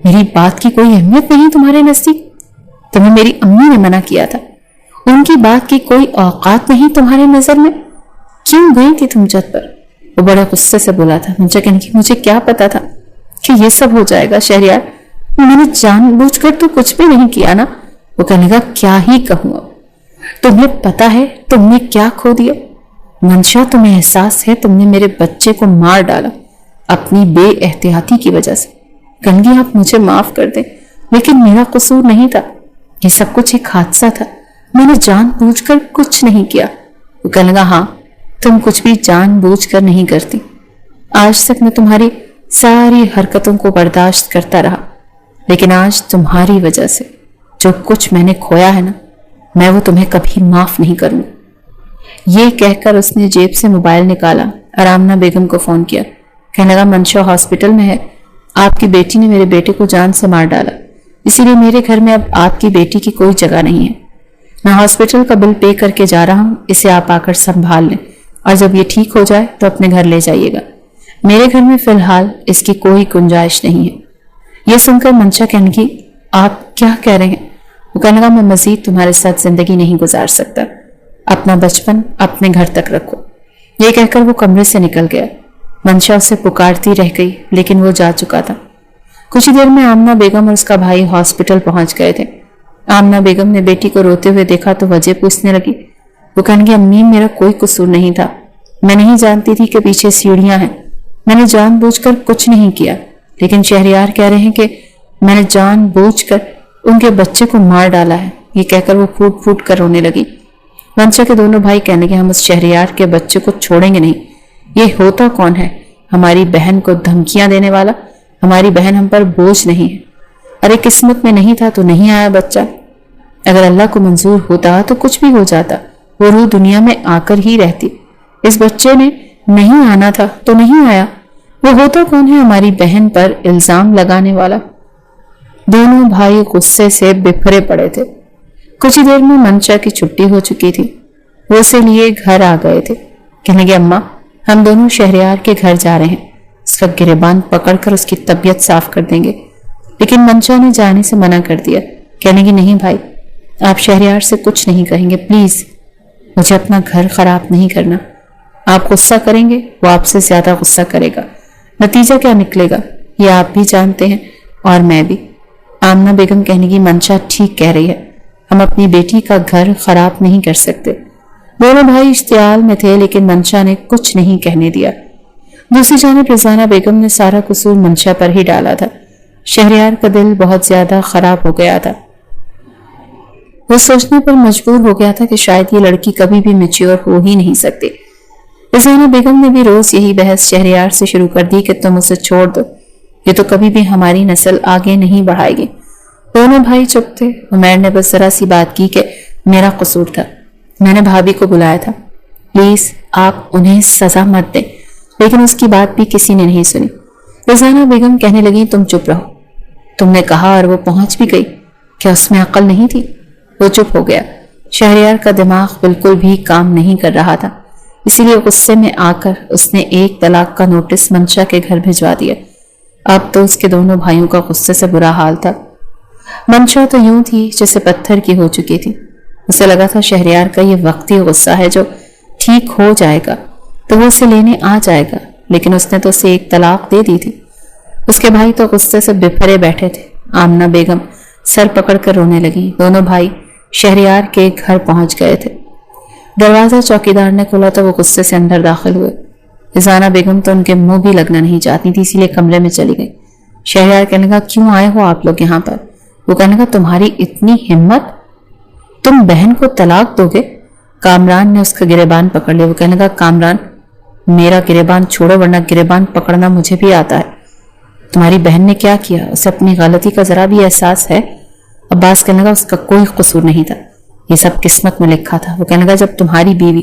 میری بات کی کوئی اہمیت نہیں تمہارے نزدیک؟ تمہیں میری امی نے منع کیا تھا، ان کی بات کی کوئی اوقات نہیں تمہارے نظر میں؟ کیوں گئی تھی تم چھت پر؟ وہ بڑے غصے سے بولا تھا۔ منشا کہنے کی، مجھے کیا پتا تھا کہ یہ سب ہو جائے گا شہریار، میں نے جان بوجھ کر تو کچھ بھی نہیں کیا نا۔ وہ کہنے لگا، کیا ہی کہوں اب، تمہیں پتا ہے تم نے کیا کھو دیا؟ منشا، تمہیں احساس ہے تم نے میرے بچے کو مار ڈالا اپنی بے احتیاطی کی وجہ سے۔ کہنے لگی، آپ مجھے معاف کر دیں، لیکن میرا قصور نہیں تھا، یہ سب کچھ ایک حادثہ تھا، میں نے جان بوجھ کر کچھ نہیں کیا۔ وہ کہنے لگا، ہاں تم کچھ بھی جان بوجھ کر نہیں کرتی، آج تک میں تمہاری ساری حرکتوں کو برداشت کرتا رہا، لیکن آج تمہاری وجہ سے جو کچھ میں نے کھویا ہے نا، میں وہ تمہیں کبھی معاف نہیں کروں۔ یہ کہہ کر اس نے جیب سے موبائل نکالا اور آمنہ بیگم کو فون کیا۔ کہنے لگا، منشا ہاسپٹل میں ہے، آپ کی بیٹی نے میرے بیٹے کو جان سے مار ڈالا، اسی لیے میرے گھر میں اب آپ کی بیٹی کی کوئی جگہ نہیں ہے۔ میں ہاسپٹل کا بل پے کر کے جا رہا ہوں، اسے آپ آ کر سنبھال لیں، اور جب یہ ٹھیک ہو جائے تو اپنے گھر لے جائیے گا، میرے گھر میں فی الحال اس کی کوئی گنجائش نہیں ہے۔ یہ سن کر منشا کہنے کی، آپ کیا کہہ رہے ہیں؟ وہ کہنے لگا، میں مزید تمہارے ساتھ زندگی نہیں گزار سکتا، اپنا بچپن اپنے گھر تک رکھو۔ یہ کہہ کر وہ کمرے سے نکل گیا۔ منشا اسے پکارتی رہ گئی، لیکن وہ جا چکا تھا۔ کچھ دیر میں آمنہ بیگم اور اس کا بھائی ہاسپٹل پہنچ گئے تھے۔ آمنہ بیگم نے بیٹی کو روتے ہوئے دیکھا تو وجہ پوچھنے لگی۔ وہ کہنے لگی، امی میرا کوئی قصور نہیں تھا، میں نہیں جانتی تھی کہ پیچھے سیڑھیاں ہیں، میں نے جان بوجھ کر کچھ نہیں کیا، لیکن شہریار کہہ رہے ہیں کہ میں نے جان بوجھ کر ان کے بچے کو مار ڈالا ہے۔ یہ کہہ کر وہ پھوٹ پھوٹ کر رونے لگی۔ منشا کے دونوں بھائی کہنے لگے، ہم اس شہریار کے بچے کو چھوڑیں گے نہیں۔ یہ ہوتا کون ہے؟ ہماری بہن کو دھمکیاں دینے والا؟ ہماری بہن ہم پر بوجھ نہیں ہے، ارے قسمت میں نہیں تھا تو نہیں آیا بچہ، اگر اللہ کو منظور ہوتا تو کچھ بھی ہو جاتا، وہ روح دنیا میں آ کر ہی رہتی، اس بچے نے نہیں آنا تھا تو نہیں آیا۔ وہ ہوتا کون ہے ہماری بہن پر الزام لگانے والا؟ دونوں بھائی غصے سے بپھرے پڑے تھے۔ کچھ دیر میں منشا کی چھٹی ہو چکی تھی، وہ اسے لیے گھر آ گئے تھے۔ کہنے لگے، اماں ہم دونوں شہریار کے گھر جا رہے ہیں، اس کا گریبان پکڑ کر اس کی طبیعت صاف کر دیں گے۔ لیکن منشا نے جانے سے منع کر دیا۔ کہنے کی، نہیں بھائی، آپ شہریار سے کچھ نہیں کہیں گے پلیز، مجھے اپنا گھر خراب نہیں کرنا، آپ غصہ کریں گے وہ آپ سے زیادہ غصہ کرے گا، نتیجہ کیا نکلے گا یہ آپ بھی جانتے ہیں اور میں بھی۔ آمنہ بیگم کہنے کی، منشا ٹھیک کہہ رہی ہے، ہم اپنی بیٹی کا گھر خراب نہیں کر سکتے۔ دونوں بھائی اشتعال میں تھے، لیکن منشا نے کچھ نہیں کہنے دیا۔ دوسری جانب رضانہ بیگم نے سارا قصور منشا پر ہی ڈالا تھا۔ شہریار کا دل بہت زیادہ خراب ہو گیا تھا، وہ سوچنے پر مجبور ہو گیا تھا کہ شاید یہ لڑکی کبھی بھی میچور ہو ہی نہیں سکتی۔ رضانہ بیگم نے بھی روز یہی بحث شہریار سے شروع کر دی کہ تم اسے چھوڑ دو، یہ تو کبھی بھی ہماری نسل آگے نہیں بڑھائے گی۔ دونوں بھائی چپ تھے۔ عمیر نے بس ذرا سی بات کی کہ میرا قصور تھا، میں نے بھابھی کو بلایا تھا، پلیز آپ انہیں سزا مت دیں، لیکن اس کی بات بھی کسی نے نہیں سنی۔ رضانہ بیگم کہنے لگی، تم چپ رہو، تم نے کہا اور وہ پہنچ بھی گئی، کیا اس میں عقل نہیں تھی؟ وہ چپ ہو گیا۔ شہریار کا دماغ بالکل بھی کام نہیں کر رہا تھا۔ اسی لیے غصے میں آ کر اس نے ایک طلاق کا نوٹس منشا کے گھر بھجوا دیا۔ اب تو اس کے دونوں بھائیوں کا غصے سے برا حال تھا۔ منشا تو یوں تھی جیسے پتھر کی ہو چکی تھی۔ اسے لگا تھا شہریار کا یہ وقتی غصہ ہے جو ٹھیک ہو جائے گا تو وہ اسے لینے آ جائے گا، لیکن اس نے تو اسے ایک طلاق دے دی تھی۔ اس کے بھائی تو غصے سے بپھرے بیٹھے تھے۔ آمنہ بیگم سر پکڑ کر رونے لگی۔ دونوں بھائی شہریار کے گھر پہنچ گئے تھے۔ دروازہ چوکیدار نے کھولا تو وہ غصے سے اندر داخل ہوئے۔ رضانہ بیگم تو ان کے منہ بھی لگنا نہیں چاہتی تھی، اسی لیے کمرے میں چلی گئی۔ شہریار کہنے لگا کیوں آئے ہو آپ لوگ یہاں پر؟ وہ کہنے لگا تمہاری اتنی ہمت، تم بہن کو طلاق دو گے؟ کامران نے اس کا گریبان پکڑ لیا۔ وہ کہنے لگا کامران میرا گریبان چھوڑو ورنہ گریبان پکڑنا مجھے بھی آتا ہے۔ تمہاری بہن نے کیا کیا؟ اسے اپنی غلطی کا ذرا بھی احساس ہے؟ عباس کہنے لگا اس کا کوئی قصور نہیں تھا، یہ سب قسمت میں لکھا تھا۔ وہ کہنے لگا جب تمہاری بیوی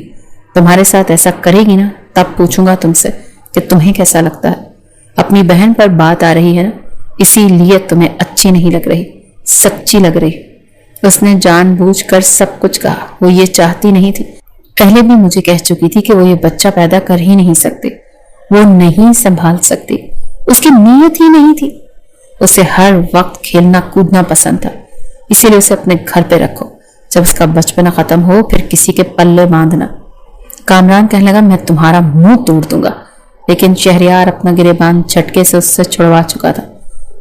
تمہارے ساتھ ایسا کرے گی نا تب پوچھوں گا تم سے کہ تمہیں کیسا لگتا ہے۔ اپنی بہن پر بات آ رہی ہے نا، اسی لیے تمہیں اچھی نہیں لگ رہی، سچی لگ رہی۔ اس نے جان بوجھ کر سب کچھ کہا، وہ یہ چاہتی نہیں تھی۔ پہلے بھی مجھے کہہ چکی تھی کہ وہ یہ بچہ پیدا کر ہی نہیں سکتے، وہ نہیں سنبھال سکتی، اس کی نیت ہی نہیں تھی۔ اسے ہر وقت کھیلنا کودنا پسند تھا، اسی لیے اسے اپنے گھر پہ رکھو، جب اس کا بچپنا ختم ہو پھر کسی کے پلے باندھنا۔ کامران کہنے لگا میں تمہارا منہ توڑ دوں گا، لیکن شہریار اپنا گریبان جھٹکے سے اس سے چھڑوا چکا تھا۔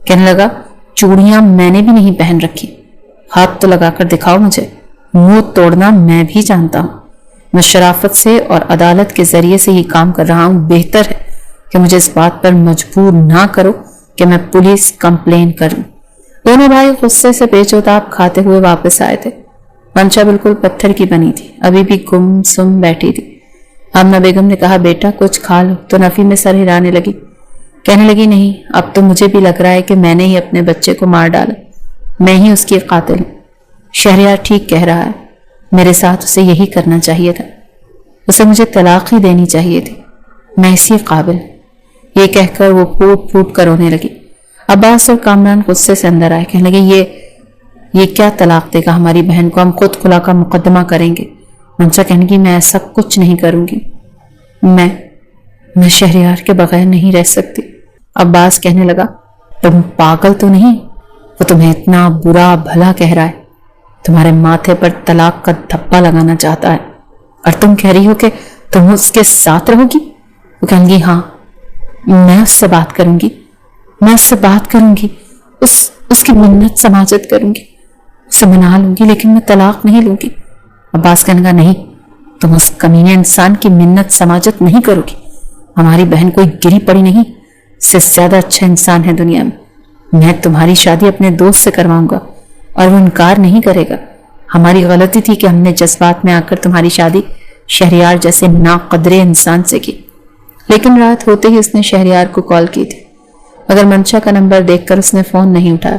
کہنے لگا چوڑیاں میں نے بھی نہیں پہن رکھی، ہاتھ تو لگا کر دکھاؤ مجھے، منہ توڑنا میں بھی جانتا ہوں۔ میں شرافت سے اور عدالت کے ذریعے سے یہ کام کر رہا ہوں، بہتر ہے کہ مجھے اس بات پر مجبور نہ کرو کہ میں پولیس کمپلین کروں۔ دونوں بھائی غصے سے پیچ و تاب کھاتے ہوئے واپس آئے تھے۔ منشا بالکل پتھر کی بنی تھی، ابھی بھی گم سم بیٹھی تھی۔ آمنہ بیگم نے کہا بیٹا کچھ کھا لو، تو نفی میں سر ہلانے لگی۔ کہنے لگی نہیں، اب تو مجھے بھی لگ رہا ہے کہ میں نے ہی اپنے بچے کو مار ڈالا، میں ہی اس کی قاتل ہوں۔ شہریار ٹھیک کہہ رہا ہے، میرے ساتھ اسے یہی کرنا چاہیے تھا، اسے مجھے طلاق ہی دینی چاہیے تھی، میں اسی قابل۔ یہ کہہ کر وہ پھوٹ پھوٹ کر رونے لگی۔ عباس اور کامران غصے سے اندر آئے، کہنے لگے یہ کیا طلاق دے گا ہماری بہن کو، ہم خود خلا کا مقدمہ کریں گے۔ منشا کہنے کی میں ایسا کچھ نہیں کروں گی، میں شہریار کے بغیر نہیں رہ سکتی۔ عباس کہنے لگا تم پاگل تو نہیں، وہ تمہیں اتنا برا بھلا کہہ رہا ہے، تمہارے ماتھے پر طلاق کا دھپا لگانا چاہتا ہے، اور تم کہہ رہی ہو کہ تم اس کے ساتھ رہو گی۔ وہ کہیں گی ہاں میں اس سے بات کروں گی، میں اس سے بات کروں گی، اس کی منت سماجت کروں گی، اسے منا لوں گی، لیکن میں طلاق نہیں لوں گی۔ عباس کہنے گا نہیں، تم اس کمینے انسان کی منت سماجت نہیں کرو گی، ہماری بہن کوئی گری پڑی نہیں، اس سے زیادہ اچھا انسان ہے دنیا میں تمہاری شادی اپنے دوست سے کرواؤں گا اور وہ انکار نہیں کرے گا۔ ہماری غلطی تھی کہ ہم نے جذبات میں آ کر تمہاری شادی شہریار جیسے ناقدرے انسان سے کی۔ لیکن رات ہوتے ہی اس نے شہریار کو کال کی تھی، مگر منشا کا نمبر دیکھ کر اس نے فون نہیں اٹھایا۔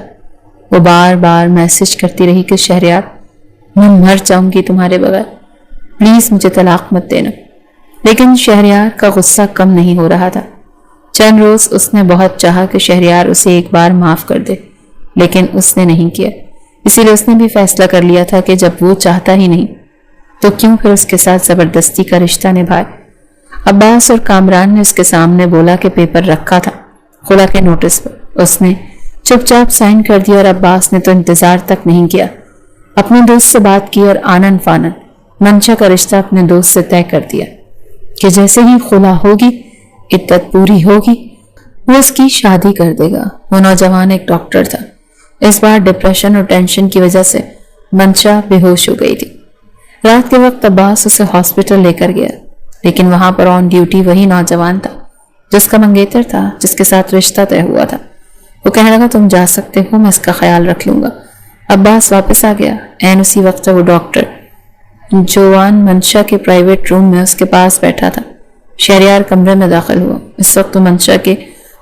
وہ بار بار میسج کرتی رہی کہ شہریار میں مر جاؤں گی تمہارے بغیر، پلیز مجھے طلاق مت دینا۔ لیکن شہریار کا غصہ کم نہیں ہو رہا تھا۔ چند روز اس نے بہت چاہا کہ شہریار اسے ایک بار معاف کر دے، لیکن اس نے نہیں کیا۔ اسی لیے اس نے بھی فیصلہ کر لیا تھا کہ جب وہ چاہتا ہی نہیں تو کیوں پھر اس کے ساتھ زبردستی کا رشتہ نبھائے۔ عباس اور کامران نے اس کے سامنے بولا کہ پیپر رکھا تھا خلا کے نوٹس پر، اس نے چپ چاپ سائن کر دیا، اور عباس نے تو انتظار تک نہیں کیا، اپنے دوست سے بات کی اور آنن فانن منشا کا رشتہ اپنے دوست سے طے کر دیا کہ جیسے ہی خلا ہوگی، عدت پوری ہوگی، وہ اس کی شادی کر دے گا۔ وہ نوجوان ایک ڈاکٹر تھا۔ اس بار ڈپریشن اور ٹینشن کی وجہ سے منشا بے ہوش ہو گئی تھی۔ رات کے وقت عباس اسے ہاسپٹل لے کر گیا، لیکن وہاں پر آن ڈیوٹی وہی نوجوان تھا جس کا منگیتر تھا، جس کے ساتھ رشتہ طے ہوا تھا۔ وہ کہنے لگا تم جا سکتے ہو، میں اس کا خیال رکھ لوں گا۔ عباس واپس آ گیا۔ عین اسی وقت وہ ڈاکٹر جوان منشا کے پرائیویٹ روم میں اس کے پاس بیٹھا تھا۔ شہریار کمرے میں داخل ہوا۔ اس وقت وہ منشا کے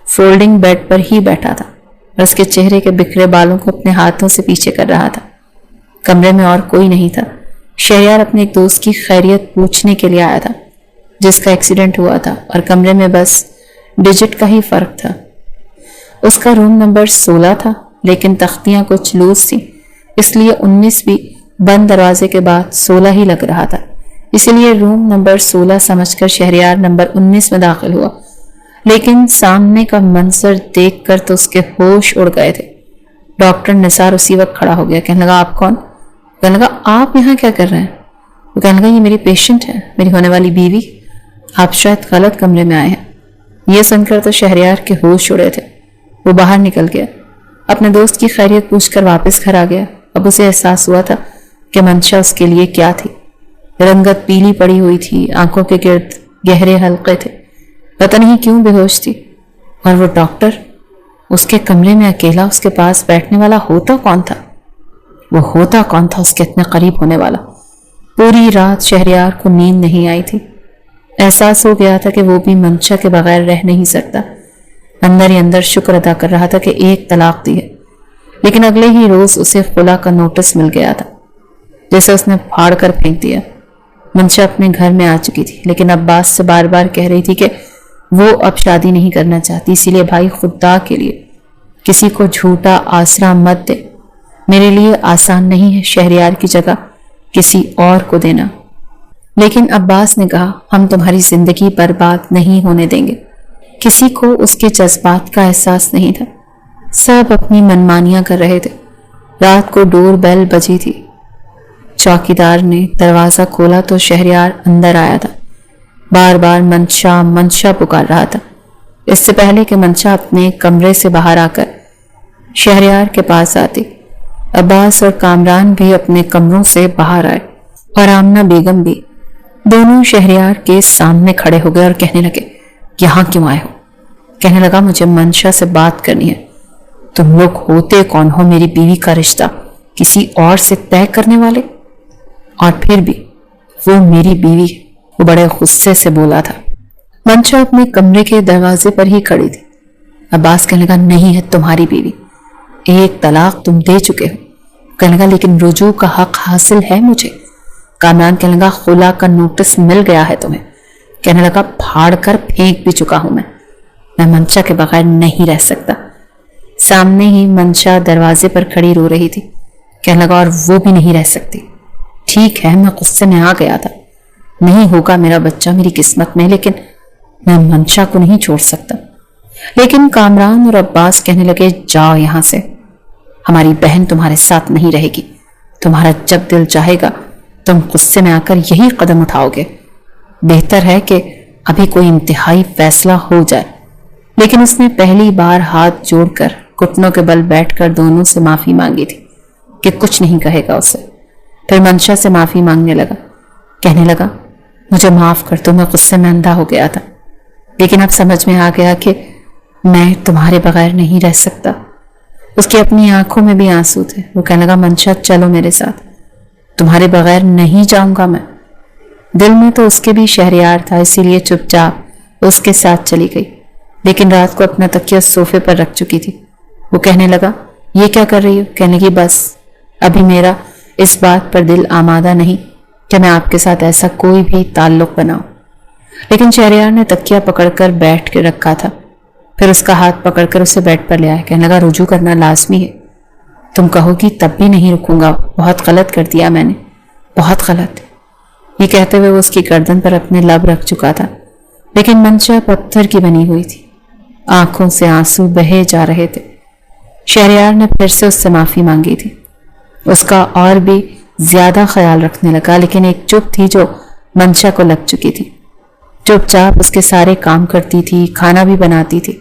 فولڈنگ بیڈ پر ہی بیٹھا تھا اور اس کے چہرے کے بکھرے بالوں کو اپنے ہاتھوں سے پیچھے کر رہا تھا۔ کمرے میں اور کوئی نہیں تھا۔ شہریار اپنے ایک دوست کی خیریت پوچھنے کے لیے آیا تھا جس کا ایکسیڈنٹ ہوا تھا، اور کمرے میں بس ڈیجٹ کا ہی فرق تھا۔ اس کا روم نمبر 16 تھا، لیکن تختیاں کچھ لوز تھیں، اس لیے 19 بھی بند دروازے کے بعد 16 ہی لگ رہا تھا۔ اسی لیے روم نمبر 16 سمجھ کر شہریار نمبر 19 میں داخل ہوا، لیکن سامنے کا منظر دیکھ کر تو اس کے ہوش اڑ گئے تھے۔ ڈاکٹر نثار اسی وقت کھڑا ہو گیا۔ کہنے لگا آپ کون؟ کہنے لگا آپ یہاں کیا کر رہے ہیں؟ وہ کہنے لگا یہ میری پیشنٹ ہے، میری ہونے والی بیوی، آپ شاید غلط کمرے میں آئے ہیں۔ یہ سن کر تو شہریار کے ہوش اڑے تھے۔ وہ باہر نکل گیا، اپنے دوست کی خیریت پوچھ کر واپس گھر آ گیا۔ اب اسے احساس ہوا تھا کہ منشا اس کے لیے کیا تھی۔ رنگت پیلی پڑی ہوئی تھی، آنکھوں کے گرد گہرے حلقے تھے، پتہ نہیں کیوں بے ہوش تھی۔ اور وہ ڈاکٹر اس کے کمرے میں اکیلا اس کے پاس بیٹھنے والا ہوتا کون تھا؟ وہ ہوتا کون تھا اس کے اتنے قریب ہونے والا؟ پوری رات شہریار کو نیند نہیں آئی تھی۔ احساس ہو گیا تھا کہ وہ بھی منشا کے بغیر رہ نہیں سکتا۔ اندر ہی اندر شکر ادا کر رہا تھا کہ ایک طلاق دی ہے، لیکن اگلے ہی روز اسے خلا کا نوٹس مل گیا تھا، جسے اس نے پھاڑ کر پھینک دیا۔ منشا اپنے گھر میں آ چکی تھی، لیکن عباس سے بار بار کہہ رہی تھی کہ وہ اب شادی نہیں کرنا چاہتی، اسی لیے بھائی خدا کے لیے کسی کو جھوٹا آسرا مت دے، میرے لیے آسان نہیں ہے شہریار کی جگہ کسی اور کو دینا۔ لیکن عباس نے کہا ہم تمہاری زندگی برباد نہیں ہونے دیں گے۔ کسی کو اس کے جذبات کا احساس نہیں تھا، سب اپنی منمانیاں کر رہے تھے۔ رات کو ڈور بیل بجی تھی، چوکیدار نے دروازہ کھولا تو شہریار اندر آیا تھا، بار بار منشا منشا پکار رہا تھا۔ اس سے پہلے کہ منشا اپنے کمرے سے باہر آ کر شہریار کے پاس آتی، عباس اور کامران بھی اپنے کمروں سے باہر آئے اور آمنہ بیگم بھی۔ دونوں شہریار کے سامنے کھڑے ہو گئے اور کہنے لگے یہاں کیوں آئے ہو؟ کہنے لگا مجھے منشا سے بات کرنی ہے۔ تم لوگ ہوتے کون ہو؟ میری بیوی کا رشتہ کسی اور سے طے کرنے والے؟ اور پھر بھی وہ میری بیوی ہے، وہ بڑے غصے سے بولا تھا۔ منشا اپنے کمرے کے دروازے پر ہی کھڑی تھی۔ عباس کہنے لگا نہیں ہے تمہاری بیوی، ایک طلاق تم دے چکے ہو۔ کہنے لگا لیکن رجوع کا حق حاصل ہے مجھے۔ کامران کہنے لگا خلا کا نوٹس مل گیا ہے تمہیں۔ کہنے لگا پھاڑ کر پھینک بھی چکا ہوں میں منشا کے بغیر نہیں رہ سکتا۔ سامنے ہی منشا دروازے پر کھڑی رو رہی تھی۔ کہنے لگا اور وہ بھی نہیں رہ سکتی۔ ٹھیک ہے میں غصے میں آ گیا تھا، نہیں ہوگا میرا بچہ میری قسمت میں، لیکن میں منشا کو نہیں چھوڑ سکتا۔ لیکن کامران اور عباس کہنے لگے جاؤ یہاں سے، ہماری بہن تمہارے ساتھ نہیں رہے گی، تمہارا جب دل چاہے گا تم غصے میں آ کر یہی قدم اٹھاؤ گے، بہتر ہے کہ ابھی کوئی انتہائی فیصلہ ہو جائے۔ لیکن اس نے پہلی بار ہاتھ جوڑ کر گھٹنوں کے بل بیٹھ کر دونوں سے معافی مانگی تھی کہ کچھ نہیں کہے گا اسے۔ پھر منشا سے معافی مانگنے لگا، کہنے لگا مجھے معاف کر دو، میں غصے میں اندھا ہو گیا تھا، لیکن اب سمجھ میں آ گیا کہ میں تمہارے بغیر نہیں رہ سکتا۔ اس کی اپنی آنکھوں میں بھی آنسو تھے۔ وہ کہنے لگا منشا چلو میرے ساتھ، تمہارے بغیر نہیں جاؤں گا میں۔ دل میں تو اس کے بھی شہریار تھا، اسی لیے چپ چاپ اس کے ساتھ چلی گئی، لیکن رات کو اپنا تکیہ صوفے پر رکھ چکی تھی۔ وہ کہنے لگا یہ کیا کر رہی ہو؟ کہنے لگی بس ابھی میرا اس بات پر دل آمادہ نہیں کہ میں آپ کے ساتھ ایسا کوئی بھی تعلق بناؤں۔ لیکن شہریار نے تکیہ پکڑ کر بیٹھ کے رکھا تھا، پھر اس کا ہاتھ پکڑ کر اسے بیڈ پر لے آیا۔ کہنے لگا رجوع کرنا لازمی ہے، تم کہو گی تب بھی نہیں رکوں گا، بہت غلط کر دیا میں نے، بہت غلط۔ یہ کہتے ہوئے وہ اس کی گردن پر اپنے لب رکھ چکا تھا، لیکن منشا پتھر کی بنی ہوئی تھی، آنکھوں سے آنسو بہے جا رہے تھے۔ شہریار نے پھر سے اس سے معافی مانگی تھی، اس کا اور بھی زیادہ خیال رکھنے لگا، لیکن ایک چپ تھی جو منشا کو لگ چکی تھی۔ چپ چاپ اس کے سارے کام کرتی تھی، کھانا بھی بناتی تھی۔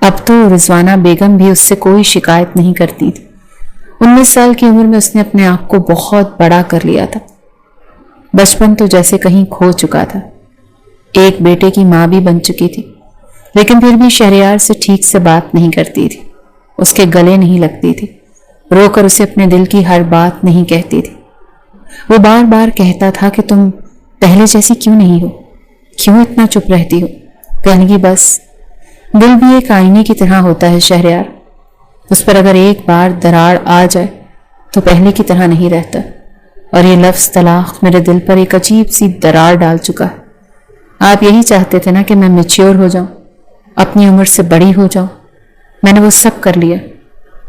اب تو رضوانہ بیگم بھی اس سے کوئی شکایت نہیں کرتی تھی۔ 19 سال کی عمر میں اس نے اپنے آپ کو بہت بڑا کر لیا تھا، بچپن تو جیسے کہیں کھو چکا تھا۔ ایک بیٹے کی ماں بھی بن چکی تھی، لیکن پھر بھی شہریار سے ٹھیک سے بات نہیں کرتی تھی، اس کے گلے نہیں لگتی تھی، رو کر اسے اپنے دل کی ہر بات نہیں کہتی تھی۔ وہ بار بار کہتا تھا کہ تم پہلے جیسی کیوں نہیں ہو، کیوں اتنا چپ رہتی ہو؟ کہنے کی بس دل بھی ایک آئینے کی طرح ہوتا ہے شہریار، اس پر اگر ایک بار دراڑ آ جائے تو پہلے کی طرح نہیں رہتا، اور یہ لفظ طلاق میرے دل پر ایک عجیب سی دراڑ ڈال چکا ہے۔ آپ یہی چاہتے تھے نا کہ میں میچیور ہو جاؤں، اپنی عمر سے بڑی ہو جاؤں، میں نے وہ سب کر لیا،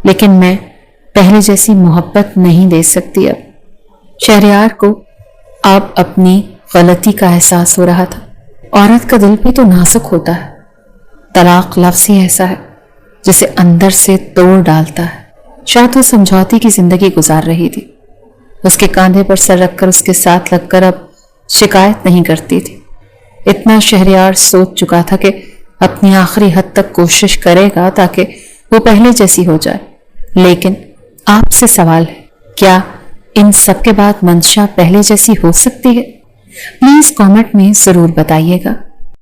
لیکن میں پہلے جیسی محبت نہیں دے سکتی اب۔ شہریار کو اب اپنی غلطی کا احساس ہو رہا تھا۔ عورت کا دل بھی تو نازک ہوتا ہے۔ طلاق لفظ ہی ایسا ہے جسے اندر سے توڑ ڈالتا ہے۔ شاید وہ سمجھوتی کی زندگی گزار رہی تھی، اس کے کاندھے پر سر رکھ کر اس کے ساتھ لگ کر اب شکایت نہیں کرتی تھی۔ اتنا شہریار سوچ چکا تھا کہ اپنی آخری حد تک کوشش کرے گا تاکہ وہ پہلے جیسی ہو جائے۔ لیکن آپ سے سوال ہے، کیا ان سب کے بعد منشا پہلے جیسی ہو سکتی ہے؟ پلیز کامنٹ میں ضرور بتائیے گا۔